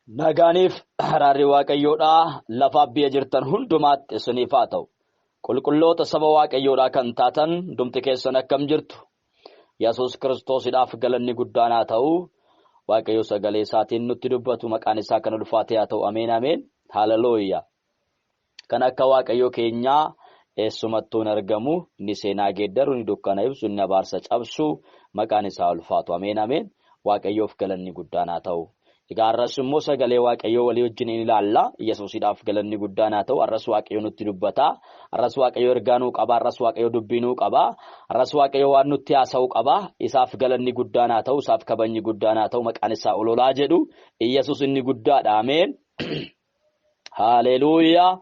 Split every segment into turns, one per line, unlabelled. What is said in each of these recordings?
Nagaaniif haraarri Waaqayyoodhaa lafaaf biyya jirtan hundumaatti isiniif haa ta'u. Qulqulloota saba Waaqayyoodhaa kan taatan dumti keessan akkam jirtu. Yesuus Kiristoosidhaaf galanni guddaan haa ta'u. Waaqayyo sagalee isaatiin nutti dubbatu maqaan isaa kan ulfaate haa ta'u. Ameen ameen. Haalelooyaa. Kan akka Waaqayyo keenyaa eessumattuu hin argamu. Inni seenaa geeddaru, inni dukkana ibsu, inni abaarsa cabsu maqaan isaa ulfaatu. Ameen ameen. Waaqayyoof galanni guddaan haa ta'u. Egaa arras immoo sagalee Waaqayyoo walii wajjin ilaalla. Yesuusidhaaf galanni guddaan haa ta'u. Arras Waaqayyo nutti dubbata. Arras Waaqayyo ergaa nuu qaba. Arras Waaqayyo dubbii nuu qaba. Arras Waaqayyo waan nutti haasa'u qaba. Isaaf galanni guddaan haa ta'u. Isaaf kabajni guddaan haa ta'u. Maqaan isaa ololaa jedhu. Yesuus inni guddaadha. Ameen. Haalelooyaa.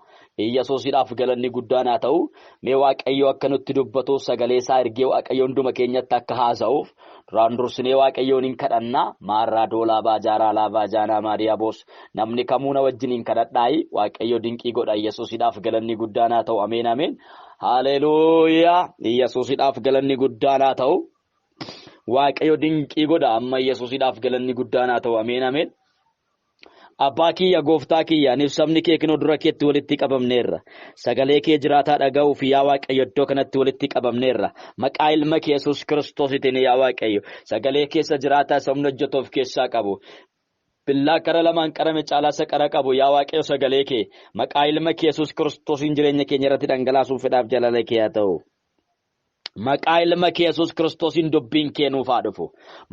Yesuusidhaaf galanni guddaan haa ta'u. Mee Waaqayyo akka nutti dubbatu sagalee isaa ergee Waaqayyo hunduma keenyatti akka haasa'uuf duraan dursinee Waaqayyoon hin kadhannaa. Maarraa doolaa baajaaraa laafaa jaanaa maariyaabos namni kamuu na wajjin hin kadhadhaayi. Waaqayyo dinqii godha. Yesuusidhaaf galanni guddaan haa ta'u. Ameen ameen. Haalelooyaa. Yesuusidhaaf galanni guddaan haa ta'u. Waaqayyo dinqii godha. Amma Yesuusidhaaf galanni guddaan haa ta'u. Ameen ameen. Abbaa kiyya gooftaa kiyya aniif sabni kee kinoo dura keetti walitti qabamneerra. Sagalee kee jiraataa dhaga'uuf yaa Waaqayyo iddoo kanatti walitti qabamneerra. Maqaa ilma kee Yesuus Kiristoositiin yaa Waaqayyo sagalee keessa jiraataa sabni hojjetuuf keessaa qabu. Billaa kara lamaan qarame caalaa qara qabu yaa Waaqayyo sagalee kee maqaa ilma kee Yesuus Kiristoosiin jireenya keenya irratti dhangalaasuuf fedhaaf jaalala kee haa ta'u. Maqaa ilma kee Yesuus Kiristoosiin dubbiin kee nuuf haa dhufu.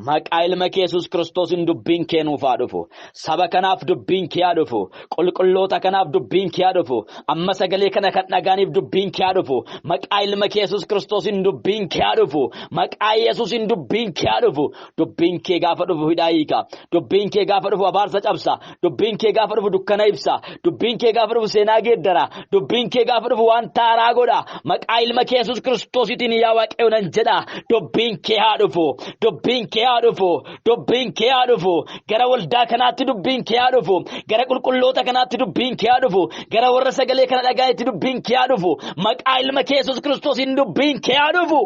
Maqaa ilma kee Yesuus Kiristoosiin dubbiin kee nuuf haa dhufu. Saba kanaaf dubbiin kee haa dhufu. Qulqulloota kanaaf dubbiin kee haa dhufu. Amma sagalee kana kan dhagaaniif dubbiin kee haa dhufu. Maqaa ilma kee Yesuus Kiristoosiin dubbiin kee haa dhufu. Maqaa Yesuusiin dubbiin kee haa dhufu. Dubbiin kee gaafa dhufu hidhaa hiika. Dubbiin kee gaafa dhufu abaarsa cabsa. Dubbiin kee gaafa dhufu dukkana ibsa. Dubbiin kee gaafa dhufu seenaa geeddara. Dubbiin kee gaafa dhufu waan taaraa godha. Maqaa ilma kee Yesuus Kiristoosiitiin Waaqayyo nan jedha dubbiin kee haa dhufu. Dubbiin kee haa dhufu. Dubbiin kee haa dhufu. Gara waldaa kanaatti dubbiin kee haa dhufu. Gara qulqulloota kanaatti dubbiin kee haa dhufu. Gara warra sagalee kana dhaga'anitti dubbiin kee haa dhufu. Maqaa ilma kee Yesuus Kiristoosiin dubbiin kee haa dhufu.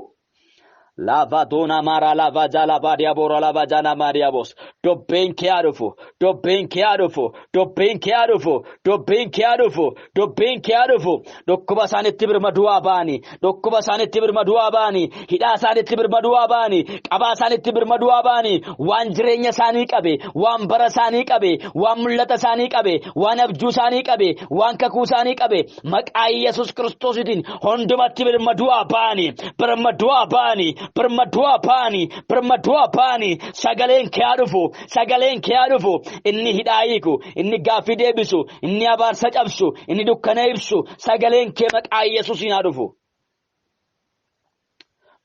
Lava dona mara lava jala badia bora lava jana mariabos. Dubbiin kee haa dhufu. Dubbiin kee haa dhufu. Dubbiin kee haa dhufu. Dubbiin kee haa dhufu. Dubbiin kee haa dhufu. Dhukkuba isaanitti birmaduu haa baani. Dhukkuba isaanitti birmaduu haa baani. Hidhaa isaanitti birmaduu haa baani. Qabaa isaanitti birmaduu haa baani. Waan jireenya isaanii qabe, waan bara isaanii qabe, waan mul'ata isaanii qabe, waan abjuu isaanii qabe, waan kakuu isaanii qabe. Maqaa Yesuus Kiristoositiin hundumatti birmaduu haa baani. Birmaduu haa baani. Birmaduu baani. Birmaduu baani. Sagaleen kee haa dhufu. Sagaleen kee haa dhufu. Inni hidhaa hiiku. Inni gaaffii deebisu. Inni abaarsa cabsu. Inni dukkana ibsu. Sagaleen kee maqaa Yesuusiin haa dhufu.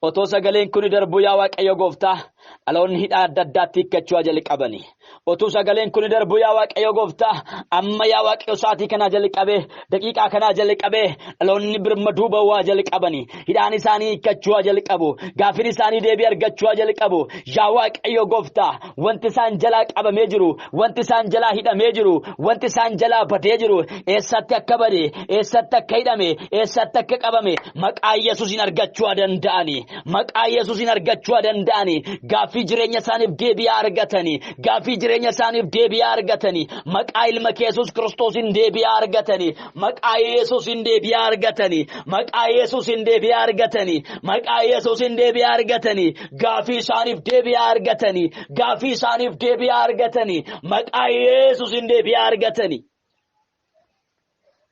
Otoo sagaleen kun darbu yaa Waaqayyo gooftaa dhaloonni hidhaa adda addaatti hiikkachuu jalqabani. Otoo sagaleen kun darbu yaa Waaqayyo gooftaa amma yaa Waaqayyo sa'aatii kanaa jalqabee daqiiqaa kanaa jalqabee dhaloonni birmaduu ba'uu jalqabani. Hidhaan isaanii hiikkachuu jalqabu. Gaaffiin isaanii deebii argachuu jalqabu. Yaa Waaqayyo gooftaa wanti isaan jalaa qabamee jiru, wanti isaan jalaa hidhamee jiru, wanti isaan jalaa badee jiru eessatti akka bade, eessatti akka hidhame, eessatti akka qabame maqaa Yesuusiin argachuu danda'ani. Maqaa Yesuusiin argachuu danda'ani. Gaaffii jireenya isaaniif deebii argatani. Gaaffii jireenya isaaniif deebii argatani. Maqaa ilma kee Yesuus Kiristoosiin deebii argatani. Maqaa Yesuusiin deebii argatani. Maqaa Yesuusiin deebii argatani. Maqaa Yesuusiin deebii argatani. Gaaffii isaaniif deebii argatani. Gaaffii isaaniif deebii argatani. Maqaa Yesuusiin deebii argatani.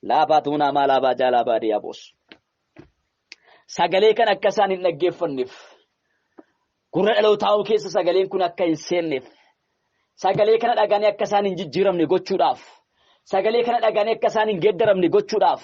Laabaatuuna maalaa jaalaa baadiyyaabos. Sagalee kan akka isaan hin dhaggeeffanneef. Gurra dhalootaa keessa sagaleen kun akka hin seenneef. Sagalee kana dhaganii akka isaan hin jijjiiramne gochuudhaaf. Sagalee kana dhaganii akka isaan hin geeddaramne gochuudhaaf.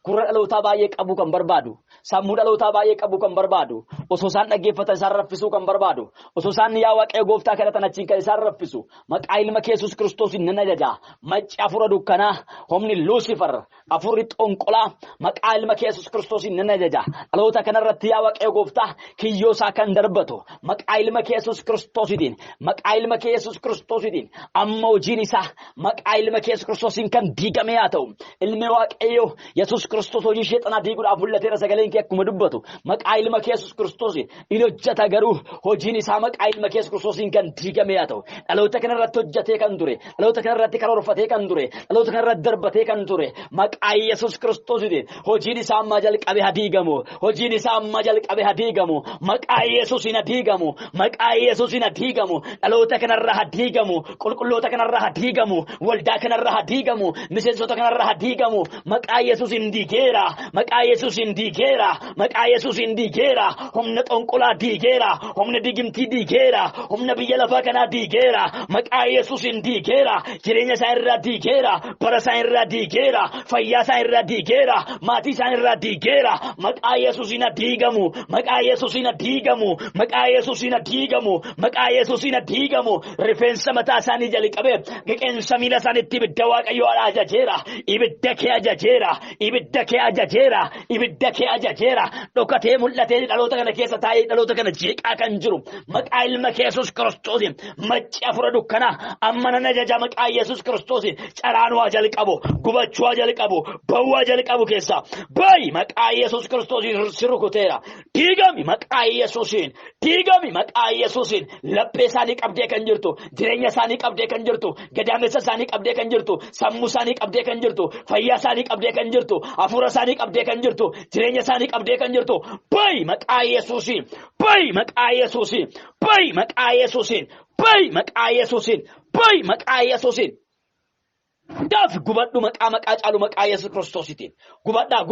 Gurra dhalootaa baay'ee qabu kan barbaadu. Sammuu dhalootaa baay'ee qabu kan barbaadu. Osoo isaan dhaggeeffatan isaan raffisuu kan barbaadu. Osoo isaan yaa Waaqayyo gooftaa kadhatan achiin kan isaan raffisu. Maqaa ilma kee Yesuus Kiristoosiin nan ajaja. Macci hafuura dukkanaa, humni Luusifar, hafuurri xonqolaa, maqaa ilma kee Yesuus Kiristoosiin nan ajaja. Dhaloota kanarratti yaa Waaqayyo gooftaa kiyyoo isaa kan darbatu. Maqaa ilma kee Yesuus Kiristoosiitiin. Maqaa ilma kee Yesuus Kiristoosiitiin. Amma hojiin isaa maqaa ilma kee Yesuus Kiristoosiin kan diigame haa ta'u. Ilmi Waaqayyo Yesuus Kiristoos hojii sheexanaa diiguudhaaf mul'ateera sagaleen kee akkuma dubbatu maqaa ilma kee Yesuus Kiristoosiin inni hojjeta garuu hojiin isaa maqaa ilma kee Yesuus Kiristoosiin kan diigame haa ta'u dhaloota kanarratti hojjetee kan ture dhaloota kanarratti karoorfatee kan ture dhaloota kanarratti darbatee kan ture maqaa Yesuus Kiristoosiin hojiin isaa amma jalqabe haa diigamu hojiin isaa amma jalqabe haa diigamu maqaa Yesuusiin haa diigamu maqaa Yesuusiin haa diigamu dhaloota kanarraa haa diigamu qulqulloota kanarraa haa diigamu waldaa kanarraa haa diigamu miseensota kanarraa haa diigamu maqaa Yesuusiin diigeera maqaa Yesuusiin diigeera maqaa Yesuusiin diigeera humna xonqolaa diigeera humna digimtii diigeera humna biyya lafaa kanaa diigeera maqaa Yesuusiin diigeera jireenya isaa irraa diigeera bara isaa irraa diigeera fayyaa isaa irraa diigeera maatii isaa irraa diigeera maqaa Yesuusiin diigamu maqaa Yesuusiin diigamu maqaa Yesuusiin diigamu maqaa Yesuusiin diigamu rifeensa mataa isaanii jalqabee qeensa miila isaaniitti ibidda Waaqayyoo ajajeera ibidda kee ajajeera ibidda kee ajajeera ibidda kee ajajeera dhokatee mul'atee dhaloota kana keessa taa'ee dhaloota kana jeeqaa kan jiru maqaa ilma kee Yesuus Kiristoosiin macci afura dukkanaa amma nan ajaja maqaa Yesuus Kiristoosiin caraan waa jalqabu gubachuu waa jalqabu bawwaa jalqabu keessa bayi maqaa Yesuus Kiristoosiin sirukuteera diigami maqaa Yesuusiin diigami maqaa Yesuusiin laphee isaanii qabdee kan jirtu jireenya isaanii qabdee kan jirtu gadaamessa isaanii qabdee kan jirtu sammuu isaanii qabdee kan jirtu fayyaa isaanii qabdee kan jirtu hafuura isaanii qabdee kan jirtu jireenya isaanii qabdee kan jirtu bayi maqaa Yesuusiin bayi maqaa Yesuusiin bayi maqaa Yesuusiin bayi maqaa Yesuusiin bayi maqaa Yesuusiin daaf gubadhu maqaa caalu maqaa Yesuus Kiristoositiin gubadhaa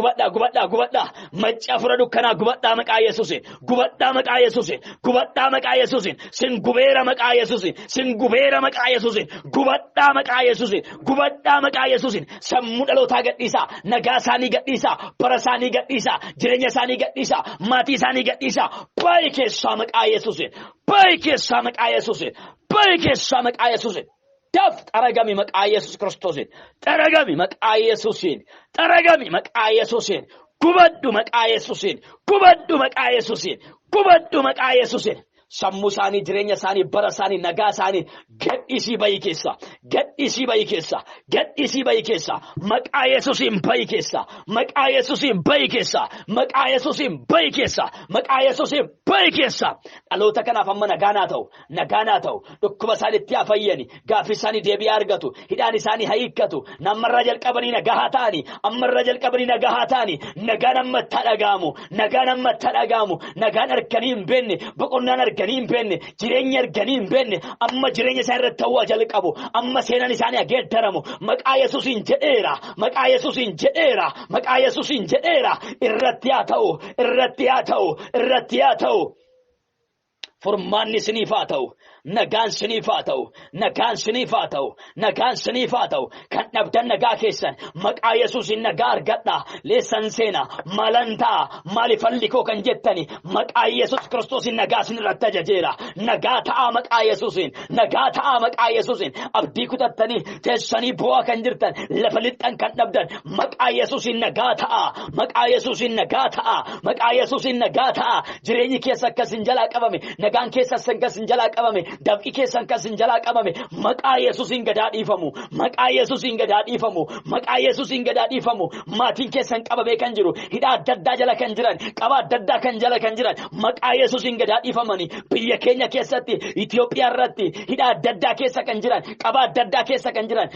macci afura dukkanaa gubadhaa maqaa Yesuusiin gubadhaa maqaa Yesuusiin gubadhaa maqaa Yesuusiin sin gubeera maqaa Yesuusiin sin gubeera maqaa Yesuusiin gubadhaa maqaa Yesuusiin gubadhaa maqaa Yesuusiin sammuu dhalootaa gadhiisaa nagaa isaanii gadhiisaa bara isaanii gadhiisaa jireenya isaanii gadhiisaa maatii isaanii gadhiisaa bayi keessaa maqaa Yesuusiin bayi keessaa maqaa Yesuusiin bayi keessaa maqaa Yesuusiin daaf xaragami maqaa Yesuus Kiristoosiin xaragami maqaa Yesuusiin xaragami maqaa Yesuusiin gubadhu maqaa Yesuusiin gubadhu maqaa Yesuusiin gubadhu maqaa Yesuusiin sammuu isaanii jireenya isaanii bara isaanii nagaa isaanii gadhiisii bayi keessa gadhiisii bayi keessa gadhiisii bayi keessa maqaa Yesuusiin bayi keessa maqaa Yesuusiin bayi keessa maqaa Yesuusiin bayi keessa maqaa Yesuusiin bayi keessa dhaloota kanaaf amma nagaanaa ta'u dhukkuba isaaniitti haa fayyani gaaffii isaanii deebii argatu hidhaan isaanii haa hiikkatu nammarraa jalqabanii nagaa ta'anii ammarraa jalqabanii nagaa ta'anii nagaan ammatti dhaga'amu nagaan ammatti dhaga'amu nagaan arganii hin beekne boqonnaan arganii hin beekne jireenya arganii hin beekne amma jireenya isaa irratti ta'uu jalqabu amma seenaan isaanii geeddaramu maqaa Yesuusiin jedheera maqaa Yesuusiin jedheera maqaa Yesuusiin jedheera irratti haa ta'u irratti haa ta'u irratti haa ta'u furmaanni isiniif haa ta'u nagaan isiniif haa ta'u nagaan isiniif haa ta'u nagaan isiniif haa ta'u kan dhabdan nagaa keessan maqaa Yesuusiin nagaa argadhaa leessan seena malantaa maaliif hallikoo kan jettani maqaa Yesuus Kiristoosiin nagaa isinirratti ajajeera nagaa ta'aa maqaa Yesuusiin nagaa ta'aa maqaa Yesuusiin abdii kutattanii teessanii bu'aa kan jirtan lafa lixxan kan dhabdan maqaa Yesuusiin nagaa ta'aa maqaa Yesuusiin nagaa ta'aa maqaa Yesuusiin nagaa ta'aa jireenyi keessa akkasin jalaa qabame nagaan keessa akkasin jalaa qabame dab'i keessan akkasin jalaa qabame maqaa Yesuusiin gadaa dhiifamu maqaa Yesuusiin gadaa dhiifamu maqaa Yesuusiin gadaa dhiifamu maatiin keessan qabamee kan jiru hidhaa adda addaa jala kan jiran qaba adda addaa kan jala kan jiran maqaa Yesuusiin gadaa dhiifamanii biyya keenya keessatti Itoophiyaa irratti hidhaa adda addaa keessa kan jiran qaba adda addaa keessa kan jiran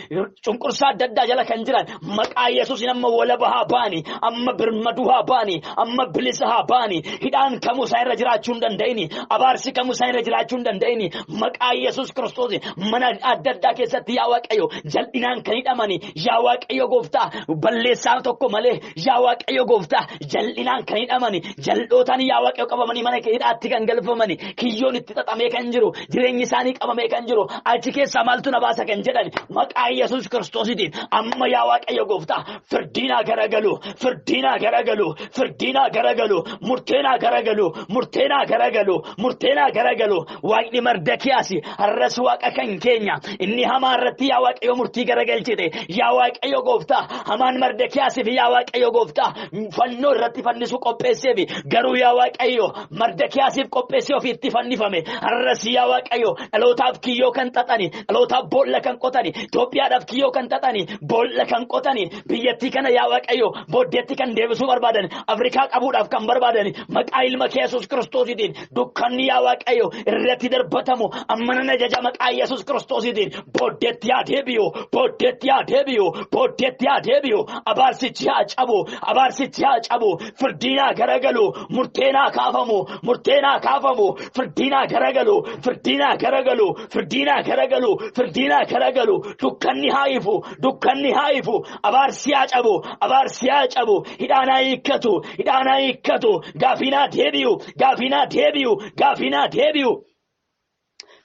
cunqursaa adda addaa jala kan jiran maqaa Yesuusiin amma walaba haa baani amma birmaduu haa baani amma bilisa haa baani hidhaan kamuu isaa irra jiraachuu hin danda'ini abaarsi kamuu isaa irra jiraachuu hin danda'ini maqaa Yesuus Kiristoosiin mana adda addaa keessatti yaa Waaqayyo jal'inaan kan hidhamani yaa Waaqayyo gooftaa balleessaa tokko malee yaa Waaqayyo gooftaa jal'inaan kan hidhamani jal'ootaan yaa Waaqayyo qabamanii mana hidhaatti kan galfamani kiyyoon itti xaxamee kan jiru jireenyi isaanii qabamee kan jiru achi keessaa maaltu na baasa kan jedhan maqaa Yesuus Kiristoosiitiin amma yaa Waaqayyo gooftaa firdiinaa garagalu firdiinaa garagalu firdiinaa garagalu murteenaa garagalu murteenaa garagalu murteenaa garagalu Waaqni marda Mardakiyaasi har'as waaqa kan keenya inni hamaa irratti yaa waaqayyo murtii garagalchite yaa waaqayyo gooftaa hamaan Mardakiyaasiif yaa waaqayyo gooftaa fannoo irratti fannisu qopheesseef garuu yaa waaqayyo Mardakiyaasiif qopheessee ofiitti fannifame har'as yaa waaqayyo dhalootaaf kiyyoo kan xaxani dhalootaaf boolla kan qotani Itoophiyaadhaaf kiyyoo kan xaxani boolla kan qotani biyyattii kana yaa waaqayyo booddeetti kan deebisuu barbaadan Afrikaa qabuudhaaf kan barbaadan maqaa ilma kee Yesuus Kiristoositiin dukkanni yaa waaqayyo irratti darbatamu ammana ajaja maqaa Yesuus Kiristoositiin booddeetti yaa deebi'u booddeetti yaa deebi'u booddeetti yaa deebi'u abaarsichi yaa cabu abaarsichi yaa cabu firdiinaa garagalu murteenaa kaafamu murteenaa kaafamu firdiinaa garagalu firdiinaa garagalu firdiinaa garagalu firdiinaa garagalu dukkanni haayifu dukkanni haayifu abaarsi yaa cabu abaarsi yaa cabu hidhaanaa hiikkatu gaafinaa deebi'u gaafinaa deebi'u gaafinaa deebi'u.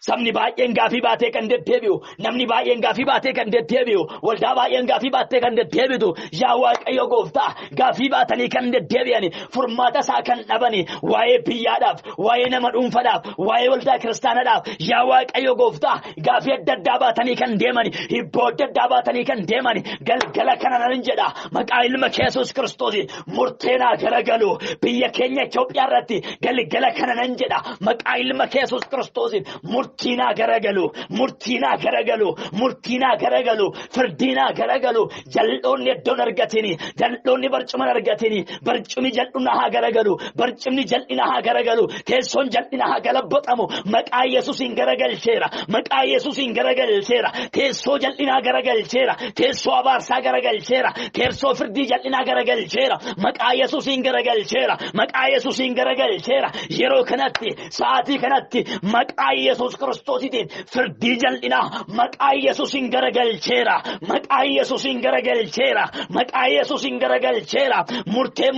Sabni baay'een gaafii baatee kan deddeebi'u namni baay'een gaafii baatee kan deddeebi'u waldaa baay'een gaafii baatee kan deddeebitu yaa waaqayyo gooftaa gaafii baatanii kan deddeebi'ani furmaata isaa kan dhabani waa'ee biyyaadhaaf waa'ee nama dhuunfaadhaaf waa'ee waldaa kiristaanaadhaaf yaa waaqayyo gooftaa gaafii adda addaa baatanii kan deemani hibboo adda addaa baatanii kan deemani galgala kana nan jedha maqaa ilma kee Yesuus Kiristoosiin murteenaa garagalu biyya keenya Itoophiyaa irratti galgala kana nan jedha maqaa ilma kee Yesuus Kiristoosiin murtiinaa garagalu murtiinaa garagalu murtiinaa garagalu firdiinaa garagalu jal'oonni iddoon argatini jal'oonni barcuma argatini barcumi jal'ina haa garagalu barcumni jal'ina haa garagalu teessoon jal'ina haa galabbaxamu maqaa Yesuusiin garagalcheera maqaa Yesuusiin garagalcheera teessoo jal'inaa garagalcheera teessoo abaarsaa garagalcheera teessoo firdii jal'inaa garagalcheera maqaa Yesuusiin garagalcheera maqaa Yesuusiin garagalcheera yeroo kanatti sa'aatii kanatti maqaa Yesuus Kiristoositiin firdii jal'inaa maqaa Yesuusiin garagalcheera maqaa Yesuusiin garagalcheera maqaa Yesuusiin garagalcheera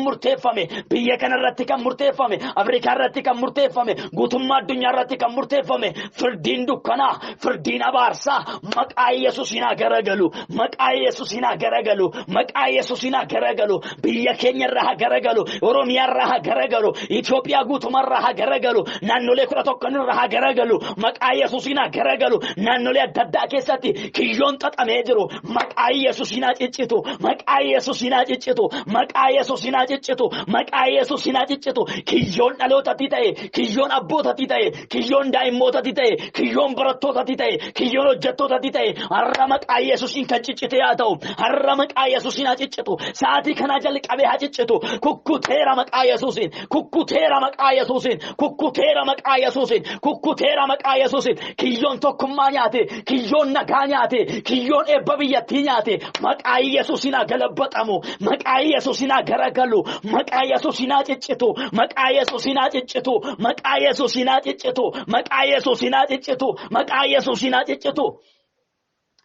murteeffame biyya kana irratti kan murteeffame Afrikaa irratti kan murteeffame guutummaa addunyaa irratti kan murteeffame firdiin dukkanaa firdiin abaarsaa maqaa Yesuusiin garagalu maqaa Yesuusiin garagalu maqaa Yesuusiin garagalu biyya keenya irraa garagalu Oromiyaa irraa garagalu Itoophiyaa guutummaa irraa garagalu naannolee 11 irraa garagalu maqaa Yesuusiin garagalu naannolee adda addaa keessatti kiyyoon xaxamee jiru maqaa Yesuusiin ciccitu maqaa Yesuusiin ciccitu maqaa Yesuusiin ciccitu maqaa Yesuusiin ciccitu kiyyoon dhalootatti ta'e kiyyoon abbootatti ta'e kiyyoon daa'immootaatti ta'e kiyyoon barattootaatti ta'e kiyyoon hojjettootatti ta'e har'a maqaa Yesuusiin kan ciccite yaa ta'u har'a maqaa Yesuusiin ciccitu sa'aatii kana jalqabee haa ciccitu kukkuteera maqaa Yesuusiin kukkuteera maqaa Yesuusiin kukkuteera maqaa Yesuusiin kukkuteera maqaa Yesuusiin kiyyoon tokkummaa nyaate kiyyoon nagaa nyaate kiyyoon eebba biyyattii nyaate maqaa Yesuusiin galabbaxamu maqaa Yesuusiin garagalu maqaa Yesuusiin ciccitu maqaa Yesuusiin ciccitu maqaa Yesuusiin ciccitu maqaa Yesuusiin ciccitu maqaa Yesuusiin ciccitu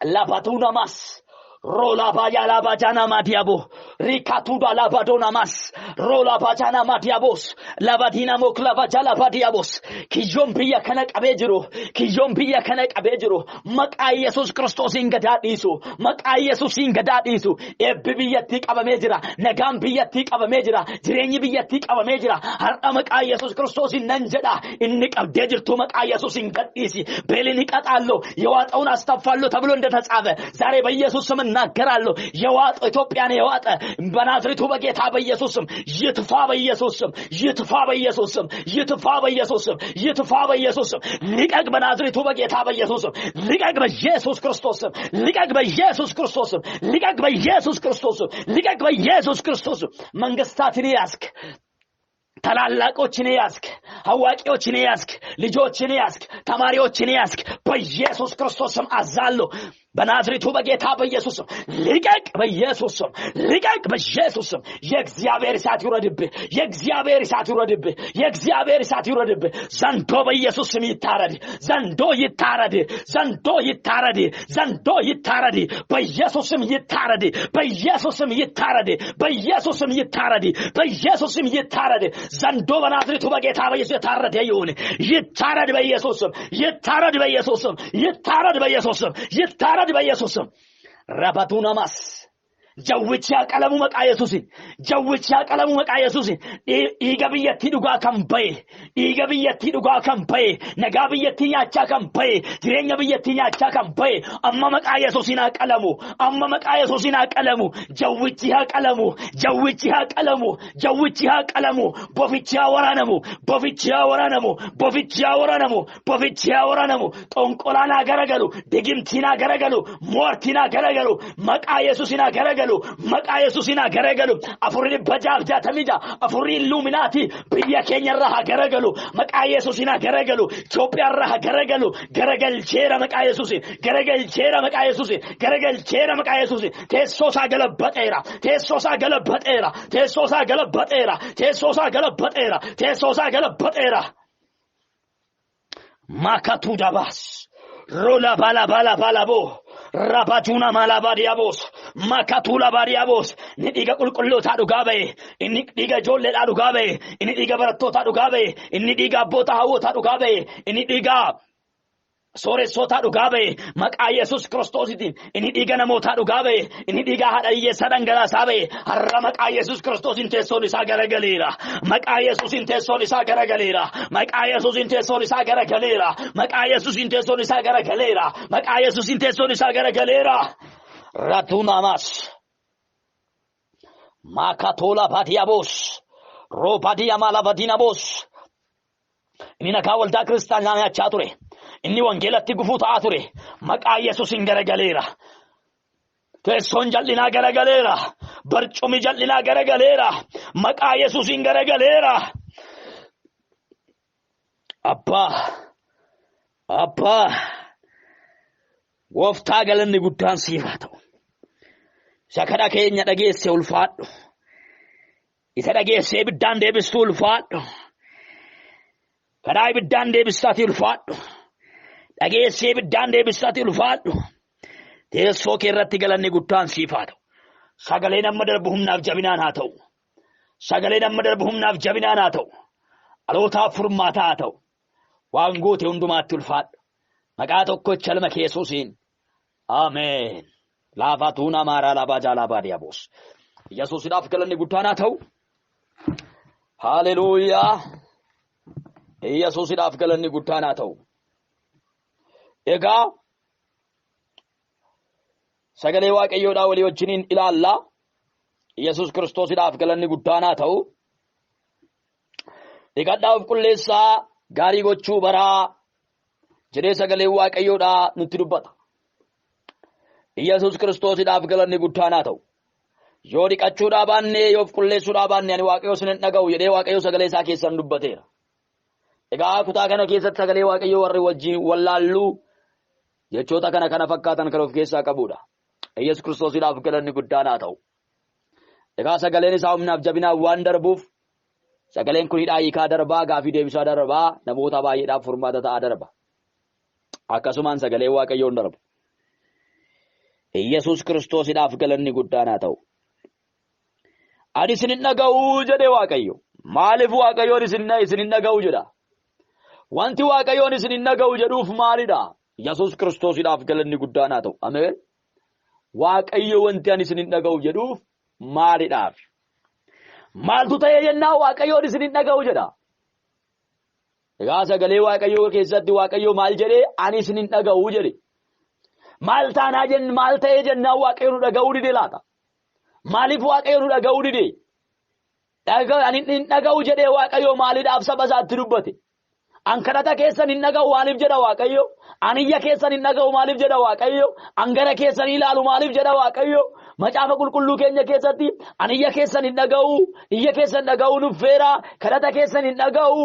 labatu namas rola bayala bajana madiabo rikatuda labadona mas rola bajana madiabos labadina moklava jala badiabos kiyyoon biyya kana qabee jiru kiyyoon biyya kana qabee jiru maqaa Yesuus Kiristoosiin gadaadhiisu maqaa Yesuusiin gadaadhiisu eebbi biyyattii qabamee jira nagaan biyyattii qabamee jira jireenyi biyyattii qabamee jira har'a maqaa Yesuus Kiristoosiin nan jedha inni qabdee jirtu maqaa Yesuusiin gadhiisi beelini qaxaallo የዋጠውን አስተፋለሁ ተብሎ እንደተጻፈ ዛሬ በኢየሱስ ስም እናገራለሁ የዋጠ ኢትዮጵያን የዋጠ በናዝሬቱ በጌታ በኢየሱስ ስም ይጥፋ በኢየሱስ ስም ይጥፋ በኢየሱስ ስም ይጥፋ በኢየሱስ ስም ይጥፋ በኢየሱስ ስም ልቀቅ በናዝሬቱ በጌታ በኢየሱስ ስም ልቀቅ በኢየሱስ ክርስቶስ ስም ልቀቅ በኢየሱስ ክርስቶስ ስም ልቀቅ በኢየሱስ ክርስቶስ ስም ልቀቅ በኢየሱስ ክርስቶስ ስም መንግስታትን ያስክ ታላላቆችን ያስክ አዋቂዎችን ያስክ ልጆችን ያስክ ተማሪዎችን ያስክ በኢየሱስ ክርስቶስ ስም አዛለሁ በናዝሬቱ በጌታ በኢየሱስ ስም ልቀቅ በኢየሱስ ስም ልቀቅ በኢየሱስ ስም የእግዚአብሔር እሳት ይውረድብህ የእግዚአብሔር እሳት ይውረድብህ የእግዚአብሔር እሳት ይውረድብህ ዘንዶ በኢየሱስ ስም ይታረድ ዘንዶ ይታረድ ዘንዶ ይታረድ ዘንዶ ይታረድ በኢየሱስ ስም ይታረድ በኢየሱስ ስም ይታረድ በኢየሱስ ስም ይታረድ በኢየሱስ ስም ይታረድ ዘንዶ በናዝሬቱ በጌታ በኢየሱስ ይታረድ ይሁን ይታረድ በኢየሱስ ስም ይታረድ በኢየሱስ ስም ይታረድ በኢየሱስ ስም ይታረድ በኢየሱስ ስም ረባቱናማስ Jawwichi haa qalamu maqaa Yesuusin. Jawwichi haa qalamu maqaa Yesuusin. Dhiiga biyyattii dhugaa kan bahe. Dhiiga biyyattii dhugaa kan bahe. Nagaa biyyattii nyaachaa kan bahe. Jireenya biyyattii nyaachaa kan bahe. Amma maqaa Yesuusin haa qalamu. Amma maqaa Yesuusin haa qalamu. Jawwichi haa qalamu. Jawwichi haa qalamu. Jawwichi haa qalamu. Bofichi haa waraanamu. Bofichi haa waraanamu. Bofichi haa waraanamu. Bofichi haa waraanamu. Xonqolaan haa garagalu. Digimtiin haa garagalu. Moortiin haa garagalu. Maqaa Yesuusin haa garagalu. Maqaa Yesuusin haa garagalu. Afurri bajaaf jaatamija. Afurri illuminaati. Biyya keenya irraa haa garagalu. Maqaa Yesuusin haa garagalu. Itoophiyaa irraa haa garagalu. Garagalcheera maqaa Yesuusin. Garagalcheera maqaa Yesuusin. Garagalcheera maqaa Yesuusin. Teessoo isaa galabbaxeera. Teessoo isaa galabbaxeera. Teessoo isaa galabbaxeera. Teessoo isaa galabbaxeera. Teessoo isaa galabbaxeera. Makatu dabas. Rola bala bala bala bo. Rabatuna malabadiabos. Makatula badiabos. Inni dhiiga qulqullootaa dhugaa ba'e. Inni dhiiga ijoolleedhaa dhugaa ba'e. Inni dhiiga barattootaa dhugaa ba'e. Inni dhiiga abboota hawwootaa dhugaa ba'e. Inni dhiiga sooressootaa dhugaa ba'e. Maqaa Yesuus Kiristoositiin. Inni dhiiga namootaa dhugaa ba'e. Inni dhiiga haadha hiyyeessaa dhangalaasaa ba'e. Har'a maqaa Yesuus Kiristoosiin teessoon isaa garagaleera. Maqaa Yesuusiin teessoon isaa garagaleera. Maqaa Yesuusiin teessoon isaa garagaleera. Maqaa Yesuusiin teessoon isaa garagaleera. Maqaa Yesuusiin teessoon isaa garagaleera. Ratunamas. Makatola badiabos. Robadia malabadinabos. Inni nagaa waldaa kiristaanaa nyaachaa ture. Inni wangeelatti gufuu ta'aa ture. Maqaa Yesuusin garagaleera. Teessoon jal'inaa garagaleera. Barcumi jal'inaa garagaleera. Maqaa Yesuusin garagaleera. Abbaa. Gooftaa galanni guddaan siif haa ta'u. Isa kadha keenya dhageesse ulfaadhu. Isa dhageessee ibiddaan deebistuu ulfaadhu. Kadhaa ibiddaan deebistaati ulfaadhu. Dhageessee ibiddaan deebistaati ulfaadhu. Teessoo kee irratti galanni guddaan siif haa ta'u. Sagaleen amma darbu humnaaf jabinaan haa ta'u. Sagaleen amma darbu humnaaf jabinaan haa ta'u. Dhalootaaf furmaataa haa ta'u. Waan goote hundumaatti ulfaadhu. Maqaa tokkocha ilma kee Yesuusiin. Ameen. Laafatuuna maaraa laafaa jaalabaa diyaabos. Yesuusidhaaf galanni guddaan haa ta'u. Haaleluyyaa. Yesuusidhaaf galanni guddaan haa ta'u. Egaa sagalee Waaqayyoodhaa walii wajjiniin ilaallaa. Yesuus Kiristoosidhaaf galanni guddaan haa ta'u. Dhiqadhaa of qulleessaa gaarii gochuu baraa jedhee sagalee Waaqayyoodhaa nutti dubbata. Yesuus Kiristoosidhaaf galanni guddaan haa ta'u. Yoo dhiqachuudhaa baannee yoo of qulleessuudhaa baannee ani Waaqayyoo sin hin dhaga'u jedhee Waaqayyoo sagalee isaa keessan dubbateera. Egaa kutaa kana keessatti sagalee Waaqayyoo warri wajjin wallaalluu jechoota kana fakkaatan kan of keessaa qabudha. Yesuus Kiristoosidhaaf galanni guddaan haa ta'u. Egaa sagaleen isaa humnaaf jabinaan waan darbuuf sagaleen kun hidhaa hiikaa darbaa gaafii deebisaa darbaa namoota baay'eedhaaf furmaata ta'aa darba. Akkasumaan sagaleen Waaqayyoon darbu. Yesuus Kiristoosidhaaf galanni guddaan haa ta'u. Ani isin hin dhaga'uu jedhe Waaqayyo. Maaliif Waaqayyoon isin hin dhaga'u jedha? Wanti Waaqayyoon isin hin dhaga'u jedhuuf maalidha? Yesuus Kiristoosidhaaf galanni guddaan haa ta'u. Ameen. Waaqayyo wanti ani isin hin dhaga'u jedhuuf maalidhaaf? Maaltu ta'ee jennaan Waaqayyoon isin hin dhaga'u jedha? Egaa sagalee Waaqayyoo keessatti Waaqayyo maal jedhee ani isin hin dhaga'u jedhe? Maal ta'ee jennaan Waaqayyo nu dhaga'uu dide laata? Maaliif Waaqayyo nu dhaga'uu dide? Ani hin dhaga'u jedhee Waaqayyo maaliidhaaf saba isaatti dubbate? An kadhata keessan hin dhaga'u maaliif jedha Waaqayyo? An iyya keessan hin dhaga'u maaliif jedha Waaqayyo? An gara keessan ilaalu maaliif jedha Waaqayyo? Macaafa qulqulluu keenya keessatti an iyya keessan hin dhaga'u, iyya keessan dhaga'uu nuffeera, kadhata keessan hin dhaga'u,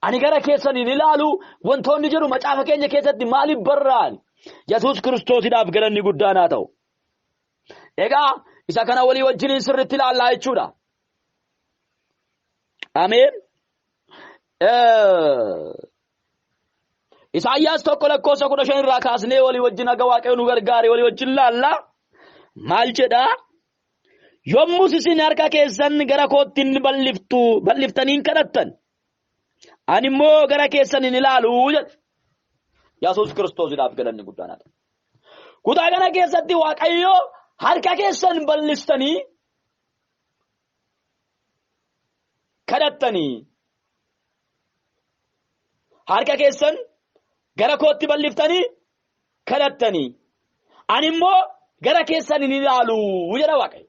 ani gara keessan hin ilaalu, wantoonni jedhu macaafa keenya keessatti maaliif barraa'an? Yesuus Kiristoosidhaaf galanni guddaan haa ta'u. Egaa isa kana walii wajjiniin sirriitti ilaallaa jechuudha. Ameen. Isaayyaas 1:15 irraa kaasnee walii wajjin akka Waaqayyo nu gargaare walii wajjin ilaallaa. Maal jedhaa? Yommus isin harka keessan gara kootti balliftanii kadhattan. Ani immoo gara keessan hin ilaalu jedhe. Yesuus Kiristoosidhaaf galanni guddaan haa ta'u. Kutaa kana keessatti Waaqayyo harka keessan bal'istanii kadhattanii harka keessan gara kootti bal'iftanii kadhattanii ani immoo gara keessan hin ilaalu jedha Waaqayyo.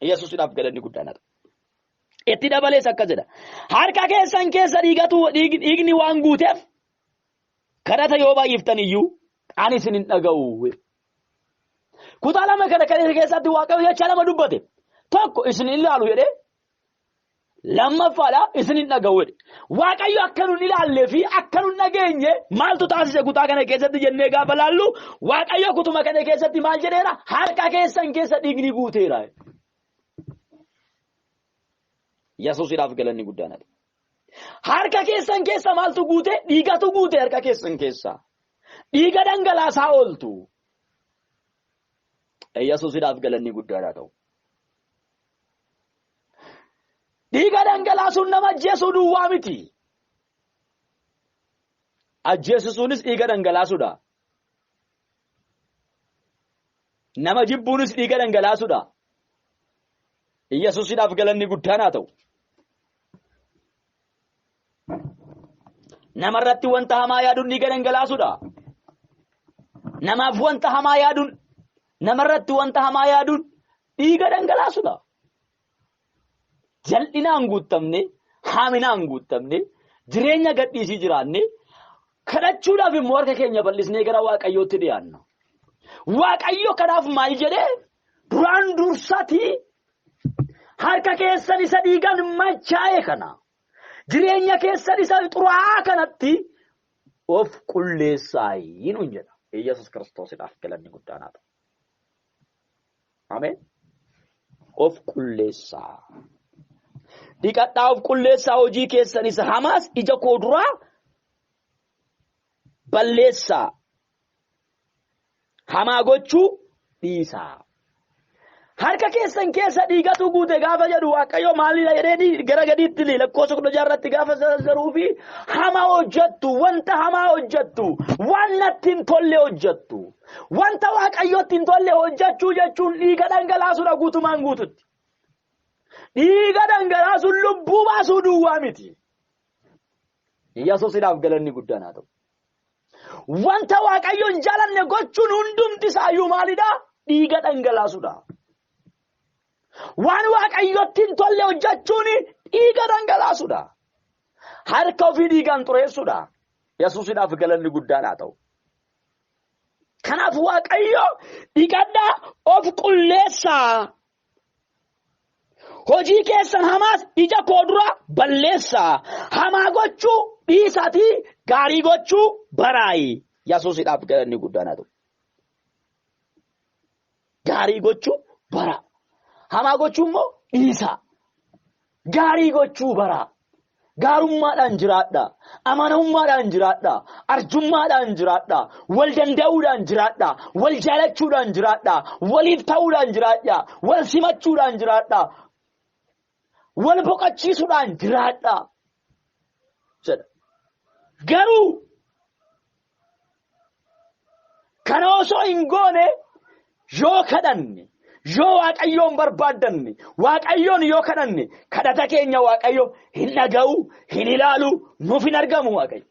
Yesuusidhaaf galanni guddaan itti dabalees akka jedha harka keessan keessa dhiigni waan guuteef kadhata yoo baay'iftan iyyuu ani isin hin dhaga'u. Kutaa lama kana keessatti Waaqayyo jecha lama dubbate tokko isin hin ilaalu jedhee lammaffaadha isin hin dhaga'u jedhe. Waaqayyo akka nun ilaallee fi akka nun dhageenye maaltu taasise kutaa kana keessatti jennee gaafa laallu Waaqayyo kutuma kana keessatti maal jedheera harka keessan keessa dhiigni guuteera. Yesuusidhaaf galanni guddaan harka keessan keessa maaltu guute dhiigatu guute harka keessan keessa dhiiga dhangalaasaa ooltu. Yesuusidhaaf galanni guddaadha ta'u. Dhiiga dhangalaasuun nama ajjeesuu duwwaa miti. Ajjeesisuunis dhiiga dhangalaasuudha. Nama jibbuunis dhiiga dhangalaasuudha. Yesuusidhaaf galanni guddaan haa ta'u. Namarratti wanta hamaa yaaduun dhiiga dhangalaasuudha. Namaaf wanta hamaa yaaduun namarratti wanta hamaa yaaduun dhiiga dhangalaasuudha. Jal'inaan guutamne haaminaan guutamne jireenya gadhiisii jiraanne kadhachuudhaaf immoo harka keenya bal'isnee gara Waaqayyootti dhiyaanna. Waaqayyo kanaaf maal jedhee duraan dursatii harka keessan isa dhiigaan machaa'e kana jireenya keessan isa xuraa'aa kanatti of qulleessaayi nuun jedha. Yesuus Kiristoosidhaaf galanni guddaan haa ta'u. Ameen. Of qulleessaa. Dhiqadhaa of qulleessaa hojii keessan isa hamaas ija koo duraa balleessaa. Hamaa gochuu dhiisaa. Harka keessan keessa dhiigatu guute gaafa jedhu Waaqayyo maalidha jedhee gara gadiitti lakkoofsa 16 irratti gaafa zaruu fi hamaa hojjettu wanta hamaa hojjettu waan natti hin tolle hojjettu wanta Waaqayyootti hin tolle hojjechuu jechuun dhiiga dhangalaasuudha guutumaan guututti. Dhiiga dhangalaasuun lubbuu baasuu duwwaa miti. Yesuusidhaaf galanni guddaan haa ta'u. Wanta Waaqayyoon jaalanne gochuun hundumti isaayyuu maalidha? Dhiiga dhangalaasuudha. Waan Waaqayyootti hin tolle hojjechuun dhiiga dhangalaasuudha. Harka ofii dhiigaan xureessuudha. Yesuusidhaaf galanni guddaan haa ta'u. Kanaaf Waaqayyo dhiqadhaa of qulleessaa. Hojii keessan hamaas ija koo dura balleessaa. Hamaa gochuu dhiisaatii gaarii gochuu baraayi. Yesuusidhaaf galanni guddaan haa ta'u. Gaarii gochuu bara. Hamaa gochuu immoo dhiisa. Gaarii gochuu bara. Gaarummaadhaan jiraadha. Amanamummaadhaan jiraadha. Arjummaadhaan jiraadha. Wal danda'uudhaan jiraadha. Wal jaalachuudhaan jiraadha. Waliif ta'uudhaan jiraadha. Wal simachuudhaan jiraadha. Wal boqochiisuudhaan jiraadha. Garuu kana osoo hin goone yoo kadhanne yoo Waaqayyoon barbaaddanne Waaqayyoon yoo kadhanne kadhata keenya Waaqayyo hin dhaga'u hin ilaalu nuuf hin argamu Waaqayyo.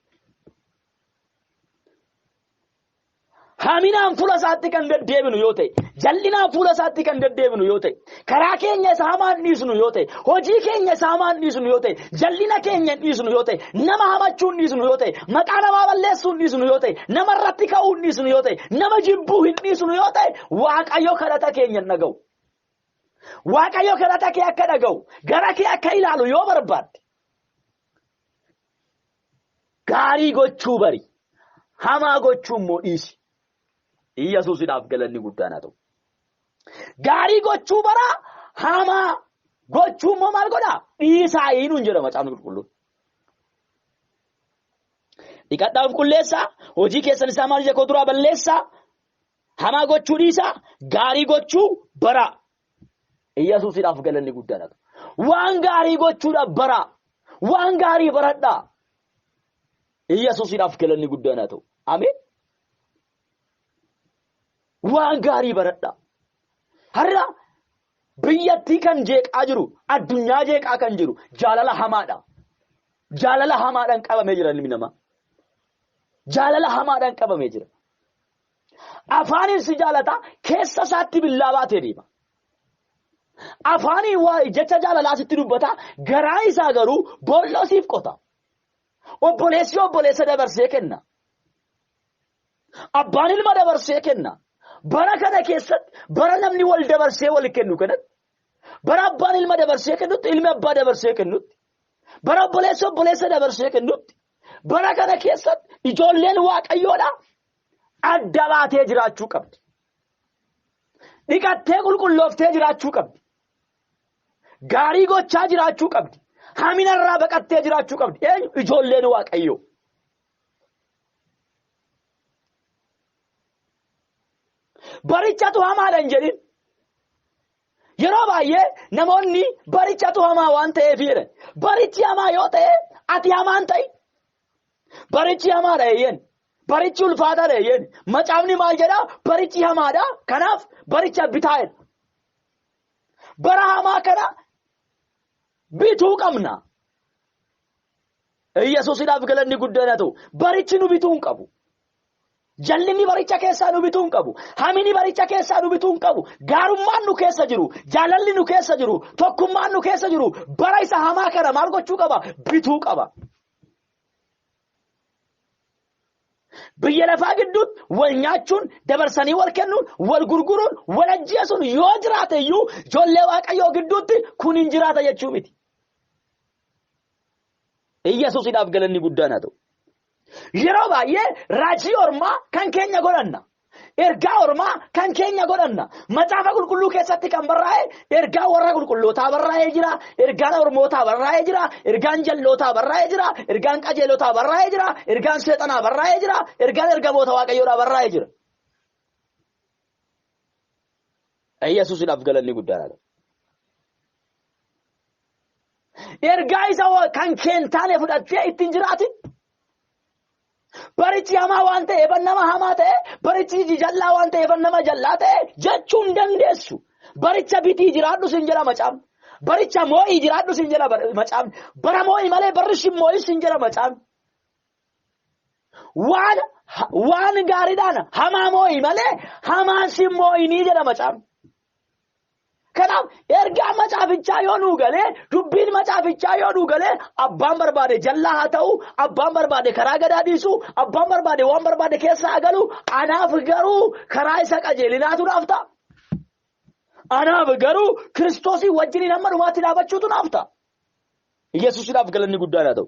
Haaminaan fuula isaatti kan deddeebinu yoo ta'e jal'inaan fuula isaatti kan deddeebinu yoo ta'e karaa keenya isa hamaan dhiisnu yoo ta'e hojii keenya isa hamaan dhiisnu yoo ta'e jal'ina keenya dhiisnu yoo ta'e nama hamachuu dhiisnu yoo ta'e maqaa namaa balleessuu dhiisnu yoo ta'e nama irratti ka'uu dhiisnu yoo ta'e nama jibbuu hin dhiisnu yoo ta'e Waaqayyo kadhata keenya hin dhaga'u. Waaqayyo kadhata kee akka dhaga'u gara kee akka ilaalu yoo barbaadde gaarii gochuu bari hamaa gochuu immoo dhiisi. Yesuusidhaaf galanni guddaan haa ta'u. Gaarii gochuu bara hamaa gochuu immoo maal godhaa? Dhiisaa nuun jedha Macaafni Qulqulluun. Dhiqadhaa of qulleessaa. Hojii keessan isaa maal ija koo duraa balleessaa. Hamaa gochuu dhiisaa. Gaarii gochuu bara. Yesuusidhaaf galanni guddaan haa ta'u. Waan gaarii gochuudhaaf bara. Waan gaarii baradhaa. Yesuusidhaaf galanni guddaan haa ta'u. Ameen. Waan gaarii baradhaa. Har'a biyyattii kan jeeqaa jiru, addunyaa jeeqaa kan jiru jaalala hamaadha. Jaalala hamaadhaan qabamee jira ilmi namaa. Jaalala hamaadhaan qabamee jira. Afaaniin si jaalata, keessa isaatti billaa baatee deema. Afaaniin waa jecha jaalalaa sitti dubbata, garaa isaa garuu boolloo siif qota. Obboleessi obboleessa dabarsee kenna. Abbaan ilma dabarsee kenna. Bara kana keessatti, bara namni wal dabarsee wal kennu kanatti, bara abbaan ilma dabarsee kennutti, ilmi abbaa dabarsee kennutti, bara obboleessa obboleessa dabarsee kennutti, bara kana keessatti ijoolleen waaqayyoodha adda baatee jiraachuu qabdi. Dhiqattee qulqullooftee jiraachuu qabdi. Gaarii gochaa jiraachuu qabdi. Haminarraa baqattee jiraachuu qabdi. Ijoolleen waaqayyoo. Barichatu hamaadha hin jedhin. Yeroo baay'ee namoonni barichatu hamaa waan ta'eef jedhan. Barichi hamaa yoo ta'e ati hamaan ta'i. Barichi hamaadha eeyyen. Barichi ulfaataadha eeyyen. Macaafni maal jedhaa? Barichi hamaadha. Kanaaf baricha bitaa'edha. Bara hamaa kana bituu qabna. Yesuusidhaaf galanni guddaan haa ta'u. Barichi nu bituu hin qabu. Jallinni baricha keessaa nu bituu hin qabu. Hamini baricha keessaa nu bituu hin qabu. Gaarummaan nu keessa jiru. Jaalalli nu keessa jiru. Tokkummaan nu keessa jiru. Bara isa hamaa kana maal gochuu qaba? Bituu qaba. Biyya lafaa gidduutti wal nyaachuun, dabarsanii wal kennuun, wal gurguruun, wal ajjeesuun yoo jiraate iyyuu ijoollee waaqayyoo gidduutti kun hin jiraata jechuu miti. Yesuusidhaaf galanni guddaan haa ta'u. Yeroo baay'ee raajii ormaa kan keenya godhanna. Ergaa ormaa kan keenya godhanna. Macaafa qulqulluu keessatti kan barraa'e ergaa warra qulqullootaa barraa'ee jira. Ergaan ormootaa barraa'ee jira. Ergaan jallootaa barraa'ee jira. Ergaan qajeelotaa barraa'ee jira. Ergaan seexanaa barraa'ee jira. Ergaan ergamoota waaqayyoodhaa barraa'ee jira. Yesuusidhaaf galanni guddaan haa ta'u. Ergaa isa kan keentaane fudhattee ittiin jiraatin. Barichi hamaa waan ta'eef nama hamaa ta'e, barichi jallaa waan ta'eef nama jallaa ta'e jechuu hin dandeessu. Baricha bitii jiraadhu sin jedha macaafni. Baricha moo'ii jiraadhu sin jedha macaafni. Bara moo'ii malee barri sin moo'ii sin jedha macaafni. Waan gaariidhaan hamaa moo'ii malee hamaan sin moo'inii jedha macaafni. Kanaaf ergaa macaafichaa yoo nuu galee, dubbiin macaafichaa yoo nuu galee, abbaan barbaade jallaa haa ta'u, abbaan barbaade karaa gadaa dhiisu, abbaan barbaade waan barbaade keessa haa galu, anaaf garuu karaa isa qajeelinaatu naaf ta'a. Anaaf garuu Kiristoosii wajjin hamma dhumaatti dhaabachuutu naaf ta'a. Yesuusidhaaf galanni guddaan haa ta'u.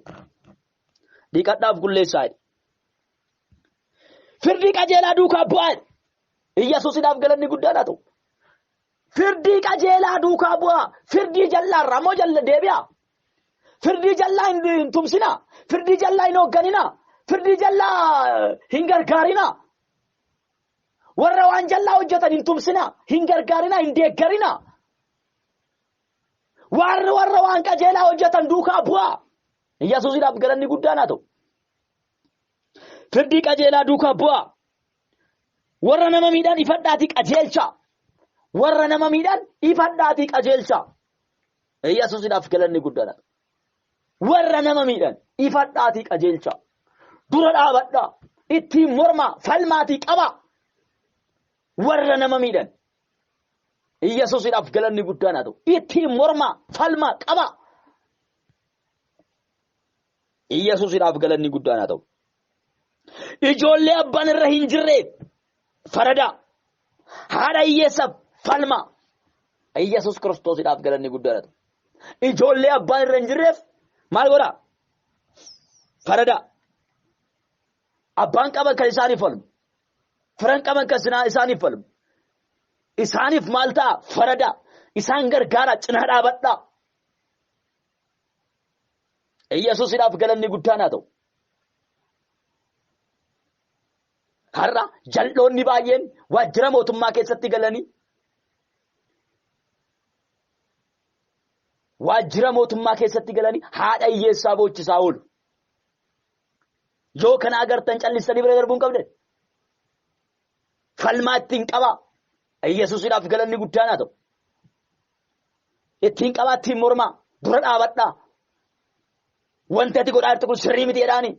Dhiqadhaaf qulleessaa. Firdii qajeelaa duukaa bu'aa. Yesuusidhaaf galanni guddaan haa ta'u. Firdii qajeelaa duukaa bu'aa. Firdii jallaarraa moo jalla deebi'aa. Firdii jallaa hin tumsinaa. Firdii jallaa hin hoogganinaa. Firdii jallaa hin gargaarinaa. Warra waan jallaa hojjetan hin tumsinaa. Hin gargaarinaa, hin deeggarinaa. Warra waan qajeelaa hojjetan duukaa bu'aa. Yesuusidhaaf galanni guddaan haa ta'u. Firdii qajeelaa duukaa bu'aa. Warra nama miidhaan ifadhaatii qajeelchaa. Warra nama miidhaan ifadhaatii qajeelchaa. Yesuusidhaaf galanni guddaan. Warra nama miidhaan ifadhaatii qajeelchaa. Dura dhaabadhaa. Ittiin mormaa falmaatii qabaa. Warra nama miidhaan. Yesuusidhaaf galanni guddaan haa ta'u. Ittiin mormaa falmaa qabaa. Yesuusidhaaf galanni guddaan haa ta'u. Ijoollee abbaan irra hin jirreef faradaa. Haadha hiyyeessaaf falmaa. Yesuus Kiristoosidhaaf galanni guddaan haa ta'u. Ijoollee abbaan irra hin jirreef maal godhaa? Faradaa. Abbaan qaban kan isaaniif falmu. Firan qaban kan isaaniif falmu. Isaaniif maal ta'a? Faradaa. Isaan gargaara, cinaa dhaabadhaa. Yesuusidhaaf galanni guddaan haa ta'u. Har'a jal'oonni baay'een waajjira mootummaa keessatti galanii haadha hiyyeessaa boochisaa oolu. Yoo kana agartan callisanii bira darbuu hin qabne falmaa ittiin qabaa. Yesuusiidhaaf galanni guddaan haa ta'u. Ittiin qabaa ittiin mormaa dura dhaabadhaa. Wanti ati godhaa jirtu kun sirrii miti jedhaani.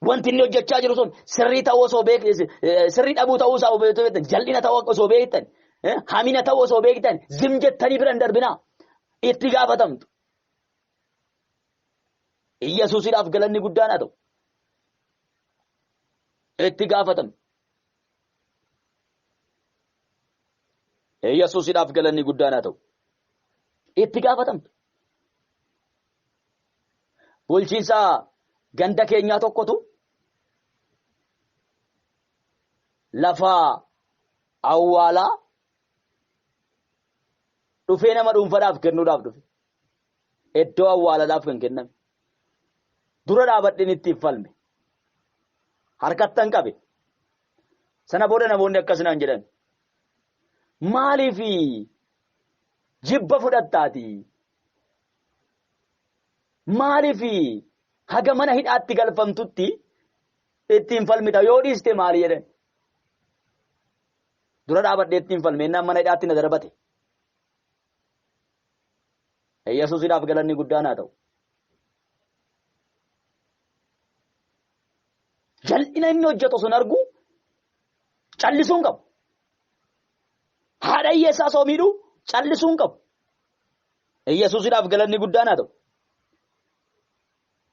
Wanti inni hojjechaa jiru sun sirrii ta'uu osoo sirrii dhabuu ta'uu isaa beektan, jal'ina ta'uu osoo beektan, hamina ta'uu osoo beektan, zim jettanii bira hin darbinaa. Itti gaafatamtu. Yesuusiidhaaf galanni guddaan haa ta'u. Itti gaafatamtu. Yesuusiidhaaf galanni guddaan haa ta'u. Itti gaafatamtu. Bulchiinsa ganda keenyaa tokkotu lafa awwaalaa dhufee nama dhuunfaadhaaf kennuudhaaf dhufe. Iddoo awwaalaadhaaf kan kenname. Dura dhaabadheen ittiin falme. Harkattan qabe. Sana booda namoonni akkasinaan jedhan. Maaliif jibba fudhattaati? Maaliif haga mana hidhaatti galfamtutti ittiin falmita yoo dhiiste maali jedhan? Dura dhaabadhee ittiin falmennaan mana hidhaatti na darbate. Yesuusiidhaaf galanni guddaan haa ta'u. Jal'ina inni hojjetu sun argu callisuun qabu. Haadha hiyyeessaa osoo miidhuu callisuun qabu. Yesuusiidhaaf galanni guddaan haa ta'u.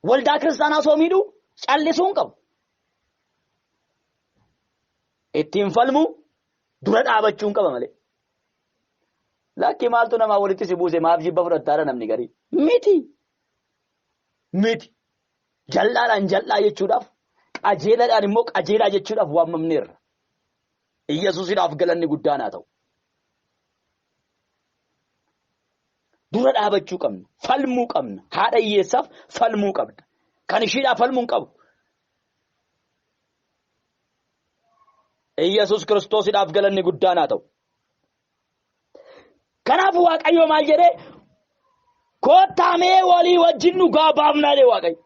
Waldaa kiristaanaa osoo miidhuu callisuun qabu. Ittiin falmuu dura dhaabachuun qaba malee. Lakki maaltu namaa walitti si buuse maaf jibba fudhattaadha namni garii? Miti. Miti. Jal'aadhaan jal'aa jechuudhaaf qajeelaadhaan immoo qajeelaa jechuudhaaf waamamneerra. Yesuusiidhaaf galanni guddaan haa ta'u. Dura dhaabachuu qabna. Falmuu qabna. Haadha hiyyeessaaf falmuu qabna. Kan ishiidhaaf falmuu hin qabu. Yesuus Kiristoosiidhaaf galanni guddaan haa ta'u. Kanaaf Waaqayyo maal jedhee? Koottaa mee walii wajjin dhugaa baafnaa jedhe Waaqayyo.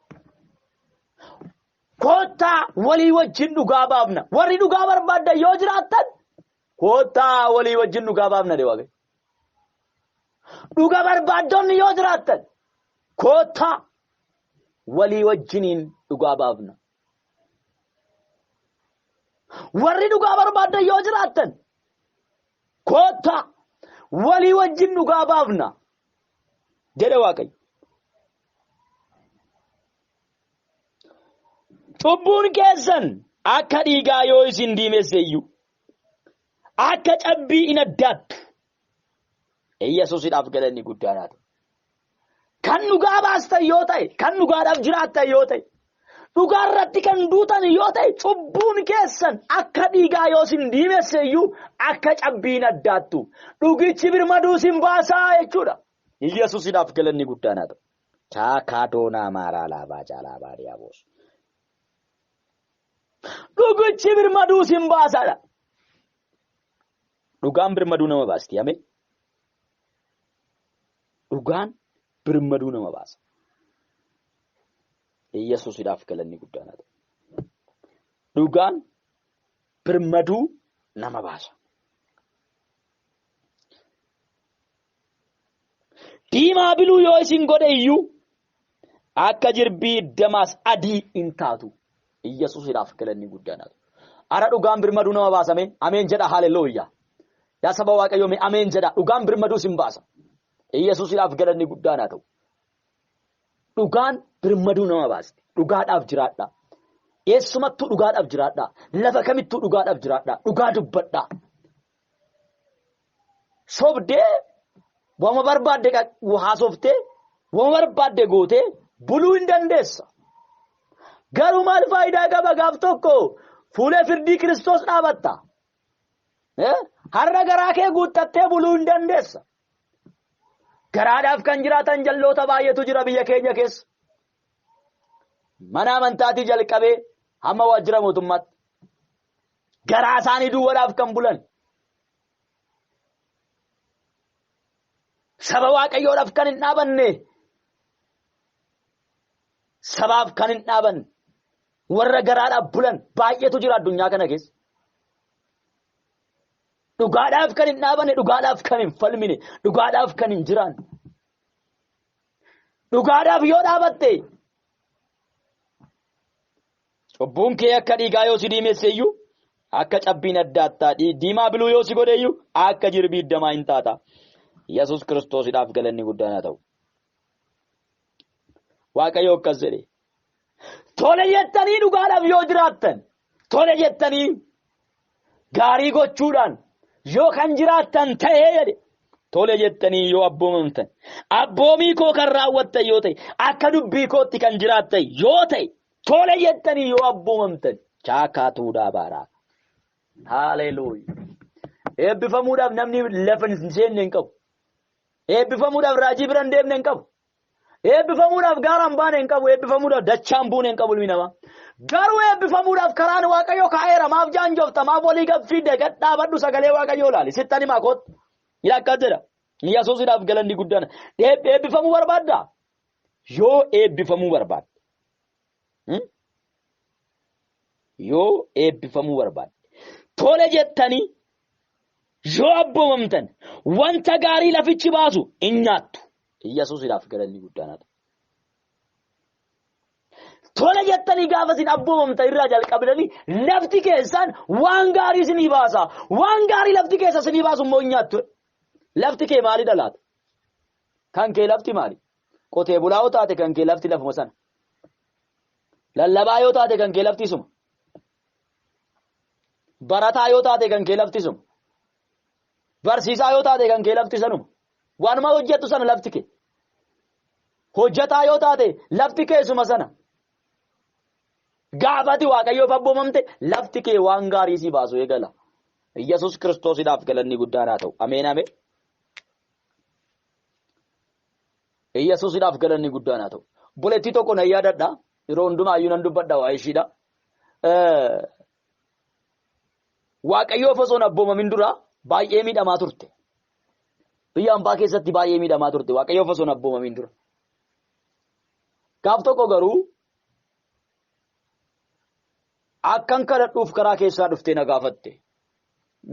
Koottaa walii wajjin dhugaa baafna. Warri dhugaa barbaaddan yoo jiraattan koottaa walii wajjin dhugaa baafna jedhe Waaqayyo. Dhugaa barbaaddonni yoo jiraattan koottaa walii wajjiniin dhugaa baafna. Warri dhugaa barbaaddan yoo jiraattan koottaa walii wajjin dhugaa baafna jedhe Waaqayyo. Cubbuun keessan akka dhiigaa yoo isin diimesse iyyuu akka cabbii in addaattu. Yesuusiidhaaf galanni guddaan haa ta'u. Kan dhugaa baastan yoo ta'e, kan dhugaadhaaf jiraattan yoo ta'e, dhugaa irratti kan duutan yoo ta'e, cubbuun keessan akka dhiigaa yoo isin diimesse iyyuu akka cabbii in addaattu. Dhugichi birmaduu isin baasaa jechuudha. Yesuusiidhaaf galanni guddaan haa ta'u. Chaakaa doonaa maaraa laabaa caalaa baadiyyaa boosu. Dhugichi birmaduu isin baasaadha. Dhugaan birmaduu nama baasti amee. Dhugaan birmaduu nama baasa. Yesuusiidhaaf galanni guddaan haa ta'u. Dhugaan birmaduu nama baasa. Diimaa biluu yoo isin godhe iyyuu akka jirbii damaas adii in taatu. Yesuusiidhaaf galanni guddaan haa ta'u. Ara dhugaan birmaduu nama baasame ameen jedha haalelooyyaa. Yaa saba Waaqayyoo ameen jedha dhugaan birmaduu isin baasa. Yesuusiidhaaf galanni guddaan haa ta'u. Dhugaan birmaduu nama baasti. Dhugaadhaaf jiraadhaa. Eessumattuu dhugaadhaaf jiraadhaa. Lafa kamittuu dhugaadhaaf jiraadhaa. Dhugaa dubbadhaa. Sobdee wama barbaadde haasoftee wama barbaadde gootee buluu hin dandeessa. Garuu maal faayidaa qaba gaaf tokko fuulee firdii Kiristoos dhaabatta. Har'a garaa kee guuttattee buluu hin dandeessa. Garaadhaaf kan jiraatan jalloota baay'eetu jira biyya keenya keessa. Mana amantaatii jalqabee hamma waajjira mootummaatti. Garaa isaanii duwwaadhaaf kan bulan. Saba Waaqayyoodhaaf kan hin dhaabanne. Sabaaf kan hin dhaabanne. Warra garaadhaaf bulan baay'eetu jira addunyaa kana keessa. Dhugaadhaaf kan hin dhaabanne, dhugaadhaaf kan hin falmine, dhugaadhaaf kan hin jiraanne. Dhugaadhaaf yoo dhaabatte cubbuun kee akka dhiigaa yoo si diimesse iyyuu akka cabbiin adda addaa diimaa biluu yoo si godhe iyyuu akka jirbii damaa hin taata. Yesuus Kiristoosidhaaf galanni guddaan haa ta'u. Waaqayyo akkas jedhe. Tole jettanii dhugaadhaaf yoo jiraattan, tole jettanii gaarii gochuudhaan yoo kan jiraattan ta'ee jedhe. Tole jettanii yoo abboomamtan, abboomii koo kan raawwattan yoo ta'e, akka dubbii kootti kan jiraattan yoo ta'e, tole jettanii yoo abboomamtan chaakaatuudhaa baaraa. Haaleluyyaa. Eebbifamuudhaaf namni lafa hin seenne hin qabu. Eebbifamuudhaaf raajii bira hin deemne hin qabu. Eebbifamuudhaaf gaara hin baane hin qabu. Eebbifamuudhaaf dachaa hin buune hin qabu ilmi namaa. Garuu eebbifamuudhaaf karaan Waaqayyoo kaa'eera. Maaf jaanjoofta, maaf walii gabfiidde gad dhaabadhu sagalee Waaqayyoo ilaali. Sittani himaa kootu. Akkas jedha. Yesuusidhaaf galanni guddaan. Eebbifamuu barbaaddaa? Yoo eebbifamuu barbaadde. Yoo eebbifamuu barbaadde. Tole jettanii yoo abboomamtan wanta gaarii lafichi baasu hin nyaattu. Yesuusidhaaf galanni guddaan. Tole jettanii gaafa isin abboomamtan irraa jalqabdanii lafti keessaan waan gaarii isinii baasa. Waan gaarii lafti keessa isinii baasu immoo hin nyaattu. Lafti kee maali dhalaata? Kan kee lafti maali? Qotee bulaa yoo taate kan kee lafti lafuma sana. Lallabaa yoo taate kan kee lafti isuma. Barataa yoo taate kan kee lafti isuma. Barsiisaa yoo taate kan kee lafti sanuma. Waanuma hojjettu sana lafti kee. Hojjetaa yoo taate lafti kee isuma sana. Gaafati Waaqayyoof abboomamte lafti kee waan gaarii si baasu eegala. Yesuus Kiristoosidhaaf galanni guddaan haa ta'u. Ameen ameen. Yesuusidhaaf galanni guddaan haa ta'u. Bulettii tokko na yaadadha. Yeroo hundumaayyuu nan dubbadha waa ishiidha. Waaqayyoof osoo hin abboomamin dura baay'ee miidhamaa turte. Biyya hambaa keessatti baay'ee miidhamaa turte. Waaqayyoof osoo hin abboomamin dura. Gaaf tokko garuu akkan kadhadhuuf karaa keessaa dhuftee na gaafatte.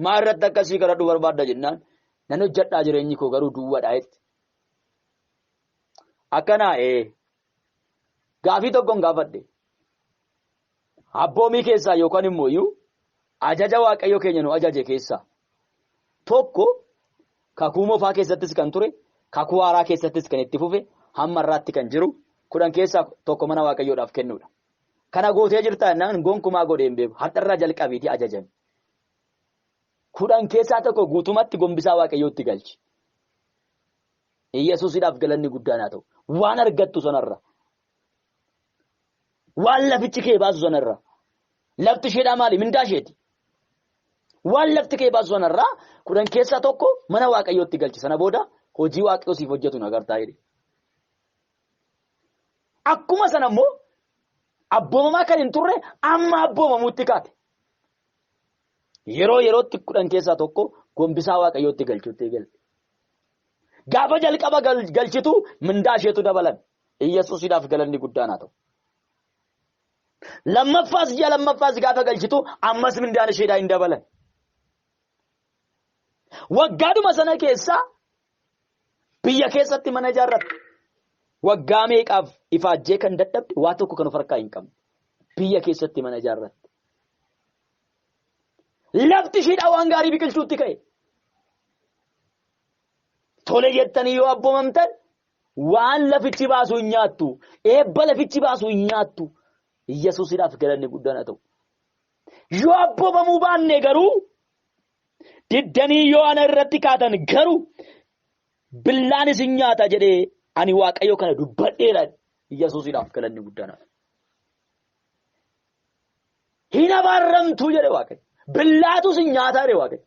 Maa irratti akkasii kadhadhuu barbaadda jennaan nan hojjedhaa jireenyi koo garuu duwwaadhaa jetti. Akkanaa gaafii tokkoon gaafadhe. Abboomii keessaa yookaan immoo iyyuu ajaja Waaqayyo keenya nu ajaje keessaa tokko kakuu moofaa keessattis kan ture, kakuu haaraa keessattis kan itti fufe, hamma irraatti kan jiru 10 keessaa tokko mana Waaqayyoodhaaf kennuudha. Kana gootee jirta jennaan gonkumaa godhee hin beeku. Har'arraa jalqabiitii ajajame. 10 keessaa tokko guutumatti gombisaa Waaqayyootti galchi. Yesuusidhaaf galanni guddaan haa ta'u. Waan argattu sanarra. Waan lafichi kee baasu sanarra. Lafti isheedhaa maali? Mindaa isheeti. Waan lafti kee baasu sanarraa 10 keessaa tokko mana Waaqayyootti galchi. Sana booda hojii Waaqayyoo siif hojjetu na agartaa jedhe. Akkuma sana immoo abboomamaa kan hin turre amma abboomamuutti kaate. Yeroo yerootti 10 keessaa tokko gombisaa Waaqayyootti galchuutti galte. Gaafa jalqaba galchitu mindaa isheetu dabalan. Yesuusidhaaf galanni guddaan haa ta'u. Lammaffaas gaafa galchitu ammas mindaan isheedhaa hin dabalan. Waggaadhuma sana keessaa biyya keessatti mana ijaarratte. Waggaa meeqaaf ifaajjee kan dadhabde waa tokko kan of harkaa hin qabne. Biyya keessatti mana ijaarratte. Lafti isheedhaa waan gaarii biqilchuutti ka'e. Tole jettanii yoo abboomamtan waan lafichi baasu hin nyaattu. Eebba lafichi baasu hin nyaattu. Yesuusidhaaf galanni guddaan haa ta'u. Yoo abboomamuu baanne garuu diddanii yoo ana irratti kaatan garuu billaan isin nyaata jedhee ani Waaqayyo kana dubbadheera. Yesuusidhaaf galanni guddaan haa ta'u. Hin abaarramtuu jedhe Waaqayyo. Billaatu isin nyaata jedhe Waaqayyo.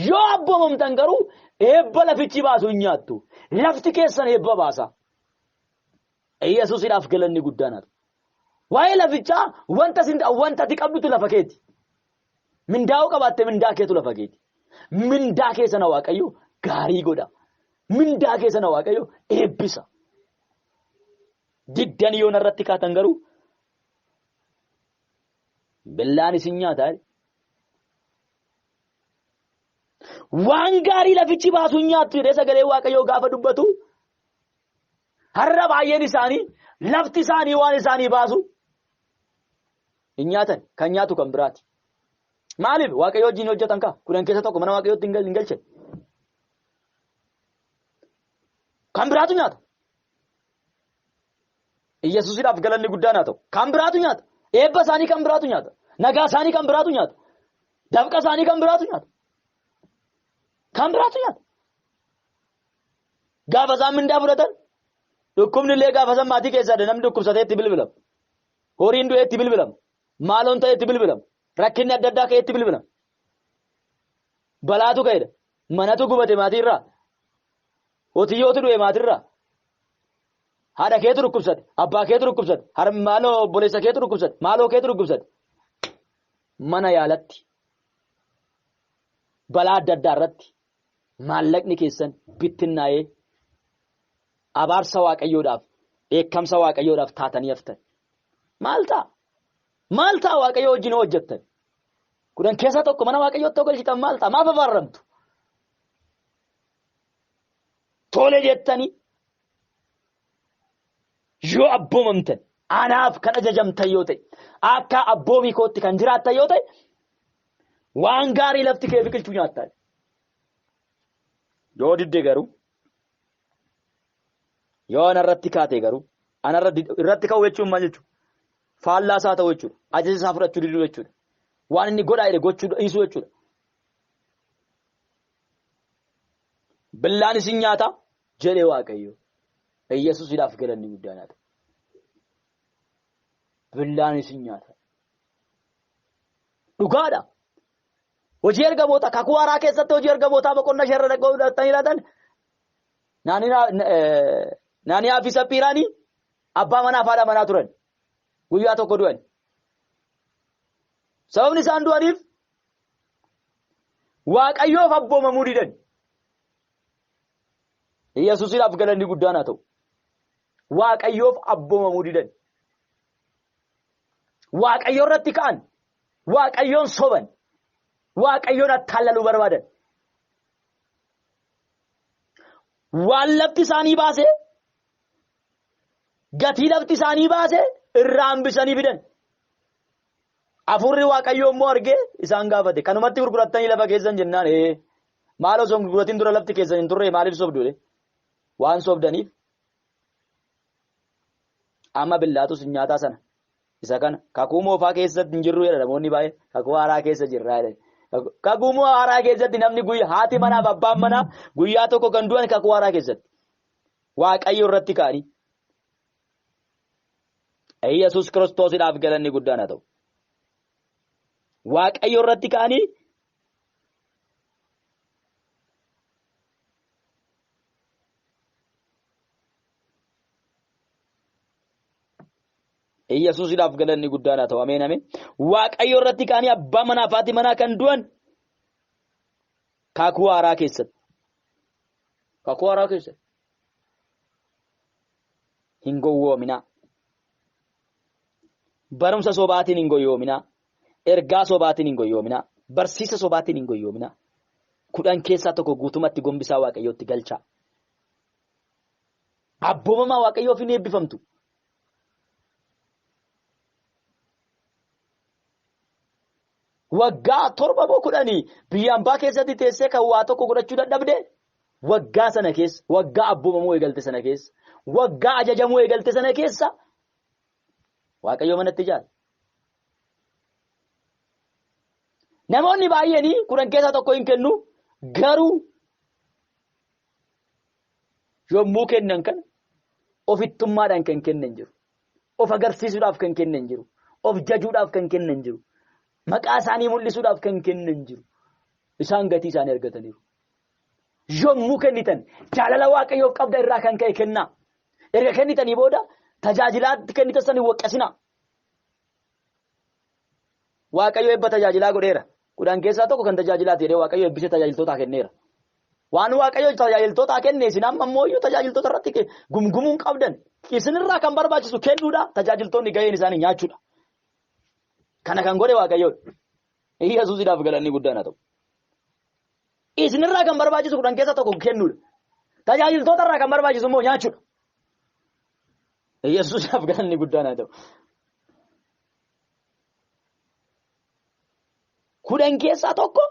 Yoo abboomamtan garuu eebba lafichi baasu hin nyaattu. Lafti keessan eebba baasa. Yesuusidhaaf galanni guddaan haa ta'u. Waa'ee lafichaa wanta ati qabdutu lafa keeti. Mindaa'uu qabaatte mindaa keetu lafa keeti. Mindaa keessana Waaqayyo gaarii godha. Mindaa keessana Waaqayyo eebbisa. Diddanii yoo narratti kaatan garuu billaan isin nyaataa. waan gaarii lafichi baasu nyaattu jedhee sagalee waaqayyoo gaafa dubbatu har'a baay'een isaanii lafti isaanii waan isaanii baasu hin nyaatan kan nyaatu kan biraati. Maaliif waaqayyoo wajjin hojjetan kaa kudhan keessa tokko mana waaqayyootti hin galche kan biraatu nyaata. Yesuusiidhaaf galanni guddaan haa ta'u kan biraatu nyaata. Eebba isaanii kan biraatu nyaata. Nagaa isaanii kan biraatu nyaata. Dafqa isaanii kan biraatu nyaata. Kan biraatu nyaata. Gaafa isaan mindaa fudhatan dhukkubni illee gaafa isaan maatii keessaa namni dhukkubsatee itti bilbilama. Horiin du'ee itti bilbilama. Maaloon ta'e itti bilbilama. Rakkinni adda addaa ka'ee itti bilbilama. Balaatu ka'edha. Manatu gubate maatiirraa. Hotiyyootu du'e maatiirraa. Haadha keetu dhukkubsate. Abbaa keetu dhukkubsate. Maaloo obboleessa keetu dhukkubsate. Maaloo keetu dhukkubsate. Mana yaalatti. Balaa adda addaa irratti. Maallaqni keessan bittinnaa'ee. Abaarsa waaqayyoodhaaf. Dheekkamsa waaqayyoodhaaf taatanii haftan. Maal ta'a? Maal ta'a waaqayyoo wajjin hojjettan? Kudhan keessa tokko mana waaqayyootti galchitan maal ta'a? Maaf abaarramtu? Tole jettanii. Yoo abboomamtan anaaf kan ajajamtan yoo ta'e akka abboomii kootti kan jiraattan yoo ta'e waan gaarii lafti kee biqilchuu nyaattaa. Yoo didde garuu yoo anarratti kaatee garuu irratti ka'u jechuun maal jechuudha? Faallaa isaa ta'u jechuudha. Ajaja isaa fudhachuu diduu jechuudha. Waan inni godhaa jedhe gochuu dhiisuu jechuudha. Billaan isin nyaata jedhee waaqayyo. Yesuusiidhaaf galanni guddaan haa ta'u. Billaan isin nyaata. Dhugaadha. Hojii ergamoota kakuu haaraa keessatti hojii ergamootaa boqonnaa sharra dhaqanii laatan naaniyaa fi saphiiraanii abbaa manaa fi haadha manaa turan. Guyyaa tokko du'an. Sababni isaan du'aniif waaqayyoof abboomamuu didan. Yesuusiidhaaf galanni guddaan haa ta'u. Waaqayyoof abboomamuu didan. Waaqayyo irratti ka'an. Waaqayyoon soban. Waaqayyoon attaallaluu barbaadan. Waan lafti isaanii baase gatii lafti isaanii baase irraa hambisanii fidan. Afurri waaqayyoo immoo argee isaan gaafate. Kanumatti gurgurattanii lafa keessan jennaan maal osoo gurguratiin dura lafti keessan hin turre maaliif sobduule? Waan sobdaniif amma billaatus nyaataa sana isa kana kakuu moofaa keessatti hin jirru jedha namoonni baay'ee kakuu haaraa keessa jirraa jedha. Kakuu haaraa keessatti namni guyyaa haati manaaf abbaan manaa guyyaa tokko kan du'an kakuu haaraa keessatti waaqayyo irratti ka'anii. Yesuus Kiristoosiidhaaf galanni guddaan haa ta'u. Waaqayyo irratti ka'anii Yesuusiidhaaf galanni guddaan haa ta'u. Ameen ameen. Waaqayyo irratti ka'anii abbaa manaa fi haati manaa kan du'an kakuu haaraa keessatti. Kakuu haaraa keessatti. Hin gowwoominaa. Barumsa sobaatiin hin gowwoominaa. Ergaa sobaatiin hin gowwoominaa. Barsiisa sobaatiin hin gowwoominaa. Kudhan keessaa tokko guutumatti gombisaa waaqayyootti galchaa. Abboomamaa waaqayyoof hin eebbifamtu. Waggaa 7 biyya hambaa keessatti teessee kan waa tokko godhachuu dadhabde waggaa sana keessa waggaa abboomamuu eegalte sana keessa waggaa ajajamuu eegalte sana keessa waaqayyo manatti jaala. Namoonni baay'een kudhan keessaa tokko hin kennu garuu yommuu kennan kana ofittummaadhaan kan kennan jiru. Of agarsiisuudhaaf kan kennan jiru. Of jajuudhaaf kan kennan jiru. Maqaa isaanii mul'isuudhaaf kan kennan jiru. Isaan gatii isaanii argataniiru. Yommuu kennitan jaalala waaqayyoof qabda irraa kan ka'e kennaa. Erga kennitanii booda tajaajilaatti kennitan sanii waqqasinaa. Waaqayyo eebba tajaajilaa godheera. Kudhan keessaa tokko kan tajaajilaati jedhee waaqayyo eebbisee tajaajiltootaa kenneera. Waan waaqayyo tajaajiltootaa kenne isin amma immoo tajaajiltoota irratti gumgumuun qabdan. Isinirraa kan barbaachisu kennuudha. Tajaajiltoonni gaheen isaanii nyaachuudha. Kana kan godhe waaqayyoodha. Yesuusiidhaaf galanni guddaan haa ta'u. Isinirraa kan barbaachisu kudhan keessa tokko kennuudha. Tajaajiltoota irraa kan barbaachisu immoo nyaachuudha. Yesuusaaf galanni guddaan haa ta'u. Kudhan keessaa tokko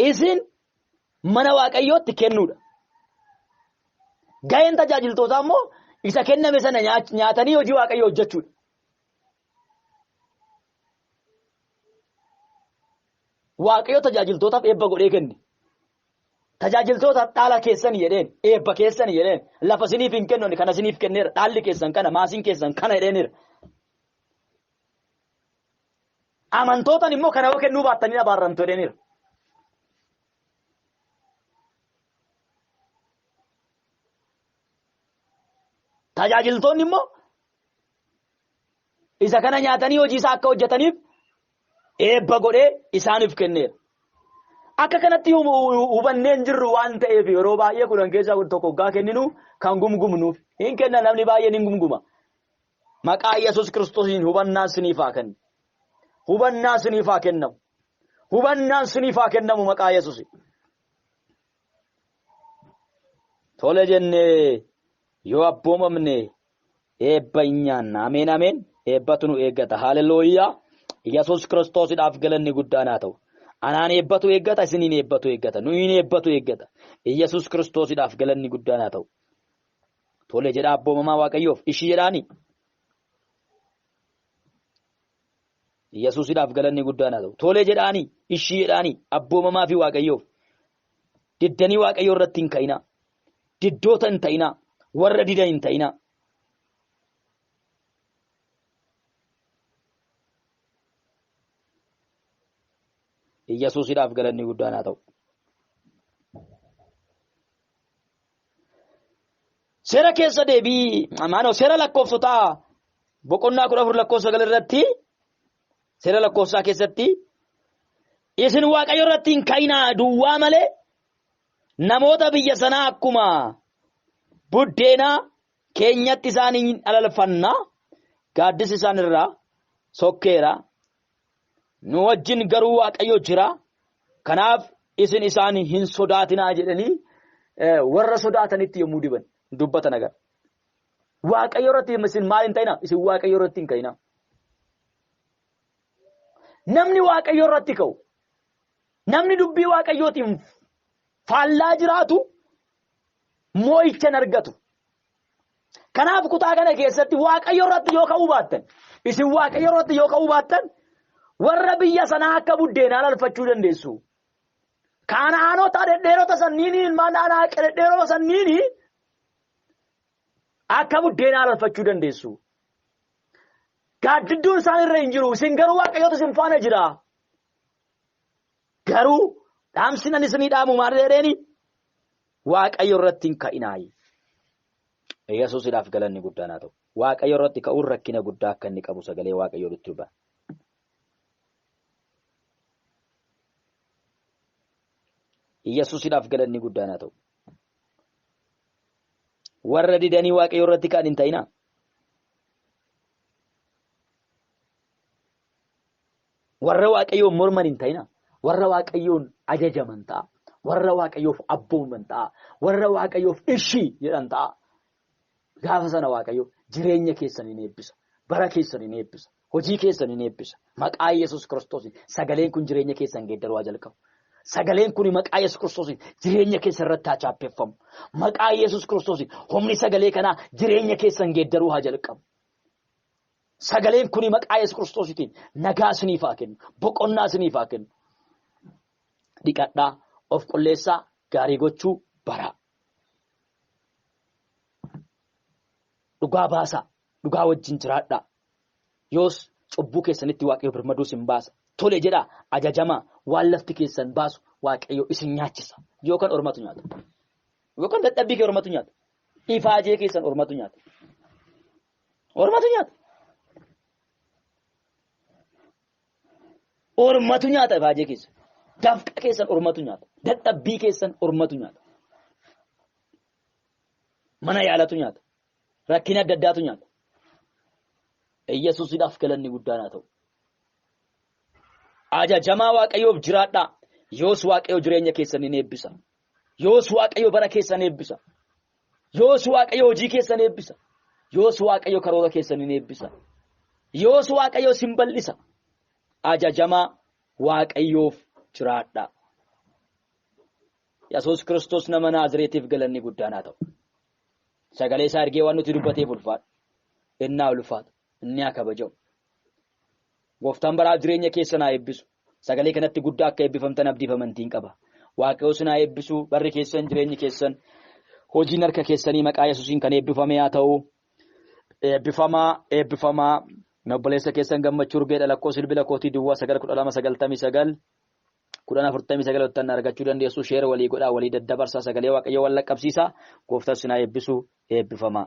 isin mana waaqayyootti kennuudha. Ga'een tajaajiltootaa immoo isa kenname sana nyaatanii hojii waaqayyoo hojjechuudha. Waaqayyo tajaajiltootaaf eebba godhee kenne. Tajaajiltootaaf dhaala keessan jedheen, eebba keessan jedheen, lafa isiniif hin kennoon kana isiniif kenneera, dhaalli keessan kana, maasiin keessan kana jedheeniira. Amantootaan immoo kana yoo kennuu baattanii abaarramtu jedheeniira. Tajaajiltoonni immoo isa kana nyaatanii hojii isaa akka hojjetaniif eebba godhee isaaniif kenneera. Akka kanatti hubanneen jirru waan ta'eef yeroo baay'ee kudhan keessaa tokko hoggaa kenninu kan gumgumnuuf hin kenna namni baay'een hin gumguma. Maqaa Yesuus Kiristoosiin hubannaan siniif haa kennamu. Hubannaan siniif haa kennamu. Hubannaan siniif haa kennamu maqaa Yesuus. Tole jennee yoo abboomamne eebba hin nyaanna. Ameen ameen. Eebbatu nu eeggata. Haalelooyaa. Yesuus Kiristoosiidhaaf galanni guddaan haa ta'u. Anaan eebbatu eeggata, isiniin eebbatu eeggata, nuyin eebbatu eeggata. Yesuus Kiristoosiidhaaf galanni guddaan haa ta'u. Tole jedhaa abboomamaa Waaqayyoof ishii jedhaani. Yesuusiidhaaf galanni guddaan haa ta'u. Tole jedhaani ishii jedhaani abboomamaa fi Waaqayyoof. Diddanii Waaqayyoo irratti hin ka'inaa. Diddoota hin ta'inaa. Warra didan hin ta'inaa. Yesuusiidhaaf galanni guddaan haa ta'u. Seera keessa deebii seera lakkoofsotaa boqonnaa 14 lakkoofsa 9 irratti seera lakkoofsaa keessatti isin Waaqayyo irratti hin ka'inaa duwwaa malee namoota biyya sanaa akkuma buddeenaa keenyatti isaanii alalfannaa gaaddisi isaan irraa sokkeera. Nu wajjin garuu Waaqayyo jira. Kanaaf isin isaanii hin sodaatinaa jedhanii warra sodaatanitti yommuu diban dubbatan agar. Waaqayyo irratti isin maal hin ta'inaa? Isin Waaqayyo irratti hin ka'inaa. Namni Waaqayyo irratti ka'u, namni dubbii Waaqayyootiin faallaa jiraatu moo'icha hin argatu. Kanaaf kutaa kana keessatti Waaqayyo irratti yoo ka'uu baattan, isin Waaqayyo irratti yoo ka'uu baattan, warra biyya sanaa akka buddeenaa alalfachuu dandeessu. Kana'aanota dhedheerota sanniini ilmaan Anaaq dhedheeroo sanniini akka buddeenaa alalfachuu dandeessu. Gaaddidduun isaan irra hin jiru. Isin garuu Waaqayyotu isin faana jira. Garuu dhaamsinan isinii dhaamu maal jedheeni? Waaqayyo irratti hin ka'inaayi. Yesuusiidhaaf galanni guddaan haa ta'u. Waaqayyo irratti ka'uun rakkina guddaa akka inni qabu sagalee Waaqayyoo nutti hubata. Yesuusiidhaaf galanni guddaan haa ta'u. Warra didanii Waaqayyo irratti ka'an hin ta'inaa. Warra Waaqayyoon morman hin ta'inaa. Warra Waaqayyoon ajajaman ta'a. Warra Waaqayyoof abbooman ta'a. Warra Waaqayyoof ishii jedhan ta'a. Gaafa sana Waaqayyo jireenya keessan hin eebbisa. Bara keessan hin eebbisa. Hojii keessan hin eebbisa. Maqaa Yesuus Kiristoosiin sagaleen kun jireenya keessan geeddaruu haa jalqabu. Sagaleen kun maqaa Yesuus Kiristoosiin jireenya keessa irratti haa chaappeffamu. Maqaa Yesuus Kiristoosiin humni sagalee kanaa jireenya keessan geeddaruu haa jalqabu. Sagaleen kun maqaa Yesuus Kiristoosiin nagaa isiniif haa kennu. Boqonnaa isiniif haa kennu. Dhiqadhaa, of qulleessaa, gaarii gochuu bara. Dhugaa baasaa, dhugaa wajjin jiraadhaa. Yoos cubbuu keessanitti Waaqayyo birmaduu isin baasa. Tole jedhaa ajajamaa waan lafti keessan baasu Waaqayyo isin nyaachisa. Yookaan ormatu nyaata. Yookaan dadhabbii kee ormatu nyaata. Ifaajee keessan ormatu nyaata. Ormatu nyaata. Ormatu nyaata ifaajee keessan. Dafqa keessan ormatu nyaata. Dadhabbii keessan ormatu nyaata. Mana yaalatu nyaata. Rakkina adda addaatu nyaata. Yesuusiidhaaf galanni guddaan haa ta'u. Ajajamaa Waaqayyoof jiraadhaa. Yoos Waaqayyo jireenya keessan ni eebbisa. Yoos Waaqayyo bara keessan eebbisa. Yoos Waaqayyo hojii keessan eebbisa. Yoos Waaqayyo karoora keessan ni eebbisa. Yoos Waaqayyo sin bal'isa. Ajajamaa Waaqayyoof jiraadha. Yesuus Kiristoos nama Naazreetiif galanni guddaan haa ta'u. Sagalee isaa ergee waan nuti dubbateef ulfaadha. Innaa ulfaata. Inni haa kabajamu. Gooftaan baraa jireenya keessan haa eebbisu. Sagalee kanatti guddaa akka eebbifamtan abdiif amantiin qaba. Waaqayyo sin haa eebbisu. Barri keessan, jireenyi keessan, hojiin harka keessanii maqaa Yesuusiin kan eebbifame haa ta'u. Eebbifamaa. Obboleessa keessan Gammachuu Urgee lakkoofsa bilbila kootii Duwwaa 91299 1049 argachuu dandeessu. Sheera walii godhaa, walii daddabarsaa, sagalee Waaqayyoo wal laqqabsiisaa. Gooftaan sin haa eebbisu. Eebbifamaa.